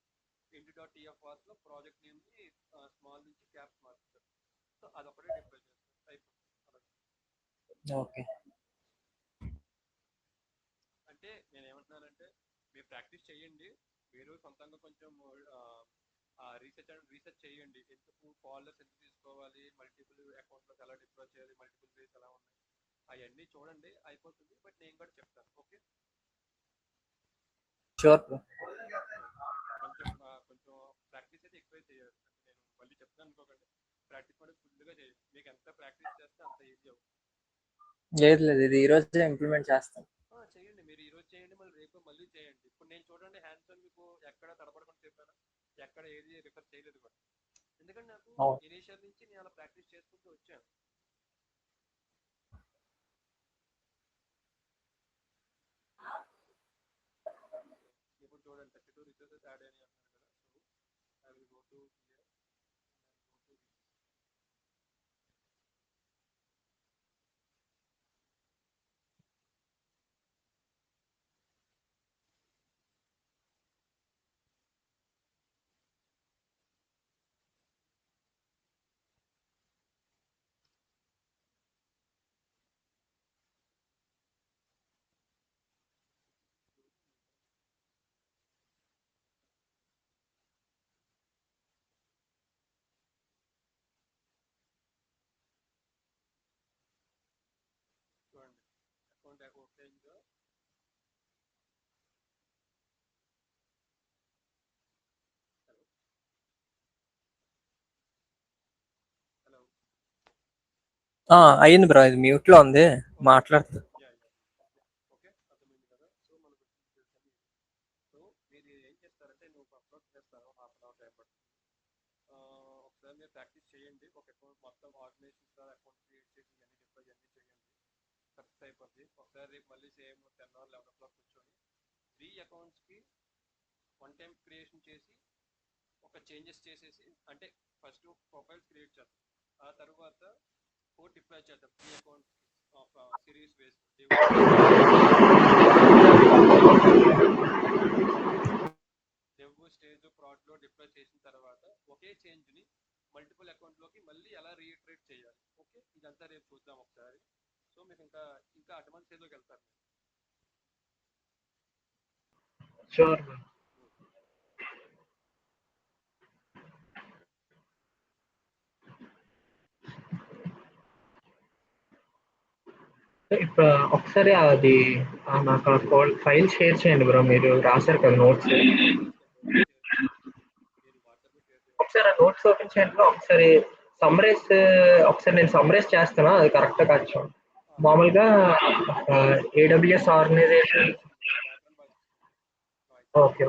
ఇంటి.tf వాస్ లో ప్రాజెక్ట్ నేమ్ ని స్మాల్ నుంచి క్యాప్స్ మార్చుతారు. సో అదొకటే డిప్లాయ్ చేస్తారు, అయిపోతుంది. ఓకే. అంటే నేను ఏమంటున్నానంటే మీరు ప్రాక్టీస్ చేయండి, మీరు సొంతంగా కొంచెం రీసెర్చ్ చేయండి. ఎందుకు ఫాలోవర్స్ ఎందుకు తీసుకోవాలి, మల్టిపుల్ అకౌంట్లోకి ఎలా డిప్లాయ్ చేయాలి, మల్టిపుల్ వేస్ ఎలా ఉన్నాయి, అవన్నీ చూడండి, అయిపోతుంది. బట్ నేను కూడా చెప్తాను. Okay, sure bro. కొంచెం ప్రాక్టీస్ అయితే ఎక్కువ చేయాలి. నేను మళ్ళీ చెప్తాను అనుకోకండి, ప్రాక్టీస్ కూడా ఫుల్గా చేయాలి. మీకు ఎంత ప్రాక్టీస్ చేస్తే అంత ఈజీ అవుతుంది. లేదు ఇది ఈ రోజే ఇంప్లిమెంట్ చేస్తాను. చేయండి, మీరు ఈ రోజు చేయండి, మళ్ళీ రేపు మళ్ళీ చేయండి. ఇప్పుడు నేను చూడండి హ్యాండ్స్ ఆన్ మీకు ఎక్కడ తడపడకుండా చెప్పాను, ఎక్కడ ఏది రిఫర్ చేయలేదు కూడా. ఎందుకంటే నాకు ఇనిషియల్ నుంచి నేను అలా ప్రాక్టీస్ చేసుకుంటూ వచ్చాను. ఇప్పుడు చూడండి 32 రిసోర్సెస్ యాడ్ అయినాయి అంటున్నారు కదా. So I will go to చూడండి అకౌంట్ ఓపెన్ గా. హలో అయ్యింది బ్రో, ఇది మ్యూట్ లో ఉంది, మాట్లాడుతూ. ఓకే, అర్థమైంది కదా. సో మనకు సో మీరు ఏం చేస్తారంటే నువ్వు అప్లోడ్ చేస్తాను, హాఫ్ అన్ అవర్ టైం పడుతుంది. ఒకసారి మీరు ప్రాక్టీస్ చేయండి, ఒక అకౌంట్ మొత్తం ఆర్గనైజేషన్ అకౌంట్ క్రియేట్ చేసి ఇవన్నీ డిప్లాయ్ అన్నీ చేయండి, సక్సెస్ అయిపోద్ది. ఒకసారి రేపు మళ్ళీ సేమ్ 10 or 11 o'clock కూర్చొని 3 అకౌంట్స్కి వన్ టైం క్రియేషన్ చేసి ఒక చేంజెస్ చేసేసి, అంటే ఫస్ట్ ప్రొఫైల్స్ క్రియేట్ చేద్దాం, ఆ తర్వాత 4 డిప్లాయ్ చేద్దాం 3 accounts of series base dev stage ప్రాడ్లో డిప్లాయ్ చేసిన తర్వాత ఒకే చేంజ్ని మల్టిపుల్ అకౌంట్లోకి మళ్ళీ ఎలా రీఇటరేట్ చేయాలి. ఓకే, ఇదంతా రేపు చూద్దాం ఒకసారి. సో మీకు ఇంకా అడ్వాన్స్ స్టేజ్లోకి వెళ్తారు. షూర్. ఇప్పుడు ఒకసారి అది నాకు ఫైల్ షేర్ చేయండి బ్రో, మీరు రాశారు కదా నోట్స్. ఒకసారి ఆ నోట్స్ ఓపెన్ చేయండి బ్రో, ఒకసారి నేను సమ్మరైజ్ చేస్తాను, అది కరెక్ట్ కాదు. మామూలుగా ఏడబ్ల్యూఎస్ ఆర్గనైజేషన్. ఓకే.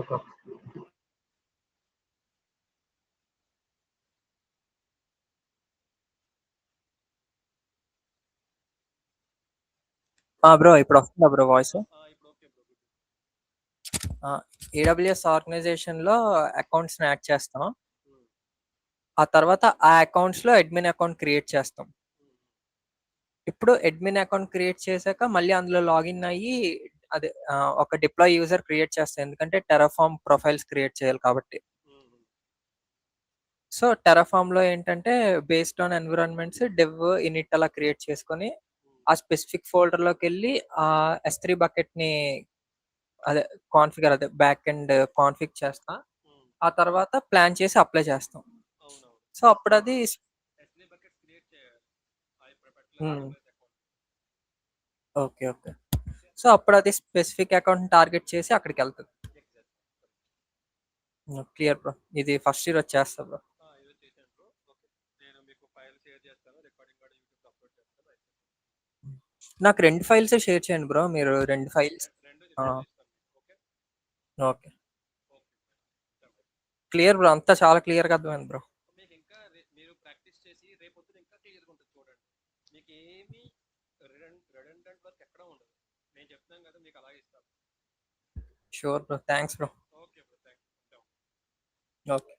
బ్రో ఇప్పుడు వస్తుందా బ్రో వాయిస్? ఇప్పుడు ఓకే బ్రో. ఏడబ్ల్యూఎస్ ఆర్గనైజేషన్ లో అకౌంట్స్ యాడ్ చేస్తాం, ఆ తర్వాత ఆ అకౌంట్స్ లో అడ్మిన్ అకౌంట్ క్రియేట్ చేస్తాం. ఇప్పుడు అడ్మిన్ అకౌంట్ క్రియేట్ చేశాక మళ్ళీ అందులో లాగిన్ అయ్యి అదే ఒక డిప్లాయ్ యూజర్ క్రియేట్ చేస్తాం, ఎందుకంటే టెరాఫార్మ్ ప్రొఫైల్స్ క్రియేట్ చేయాలి కాబట్టి. సో టెరాఫార్మ్ లో ఏంటంటే based on environments dev in it అలా క్రియేట్ చేసుకొని ఆ స్పెసిఫిక్ ఫోల్డర్ లోకి వెళ్ళి ఆ S3 బకెట్ ని అదే బ్యాక్ ఎండ్ కాన్ఫిగ్ చేస్తా, ఆ తర్వాత ప్లాన్ చేసి అప్లై చేస్తాం. సో అప్పుడు అది ఓకే. సో అప్పుడు అది స్పెసిఫిక్ అకౌంట్ టార్గెట్ చేసి అక్కడికి వెళ్తుంది. క్లియర్ బ్రో, ఇది ఫస్ట్ ఇయర్ వచ్చేస్తా బ్రో. నాకు 2 ఫైల్స్ షేర్ చేయండి బ్రో, మీరు 2 ఫైల్స్. ఓకే, క్లియర్ బ్రో, అంతా చాలా క్లియర్ గా అర్థమైంది బ్రో. మీకు ఇంకా మీరు ప్రాక్టీస్ చేసి రేపొద్దున ఇంకా క్లియర్గా ఉంటుంది చూడండి. మీకు ఏమీ రెడెండెంట్ వర్క్ ఎక్కడ ఉండదు, నేను చెప్తాను కదా, మీకు అలాగే ఇస్తాను. Sure bro, thanks bro. Okay bro, thanks. Okay.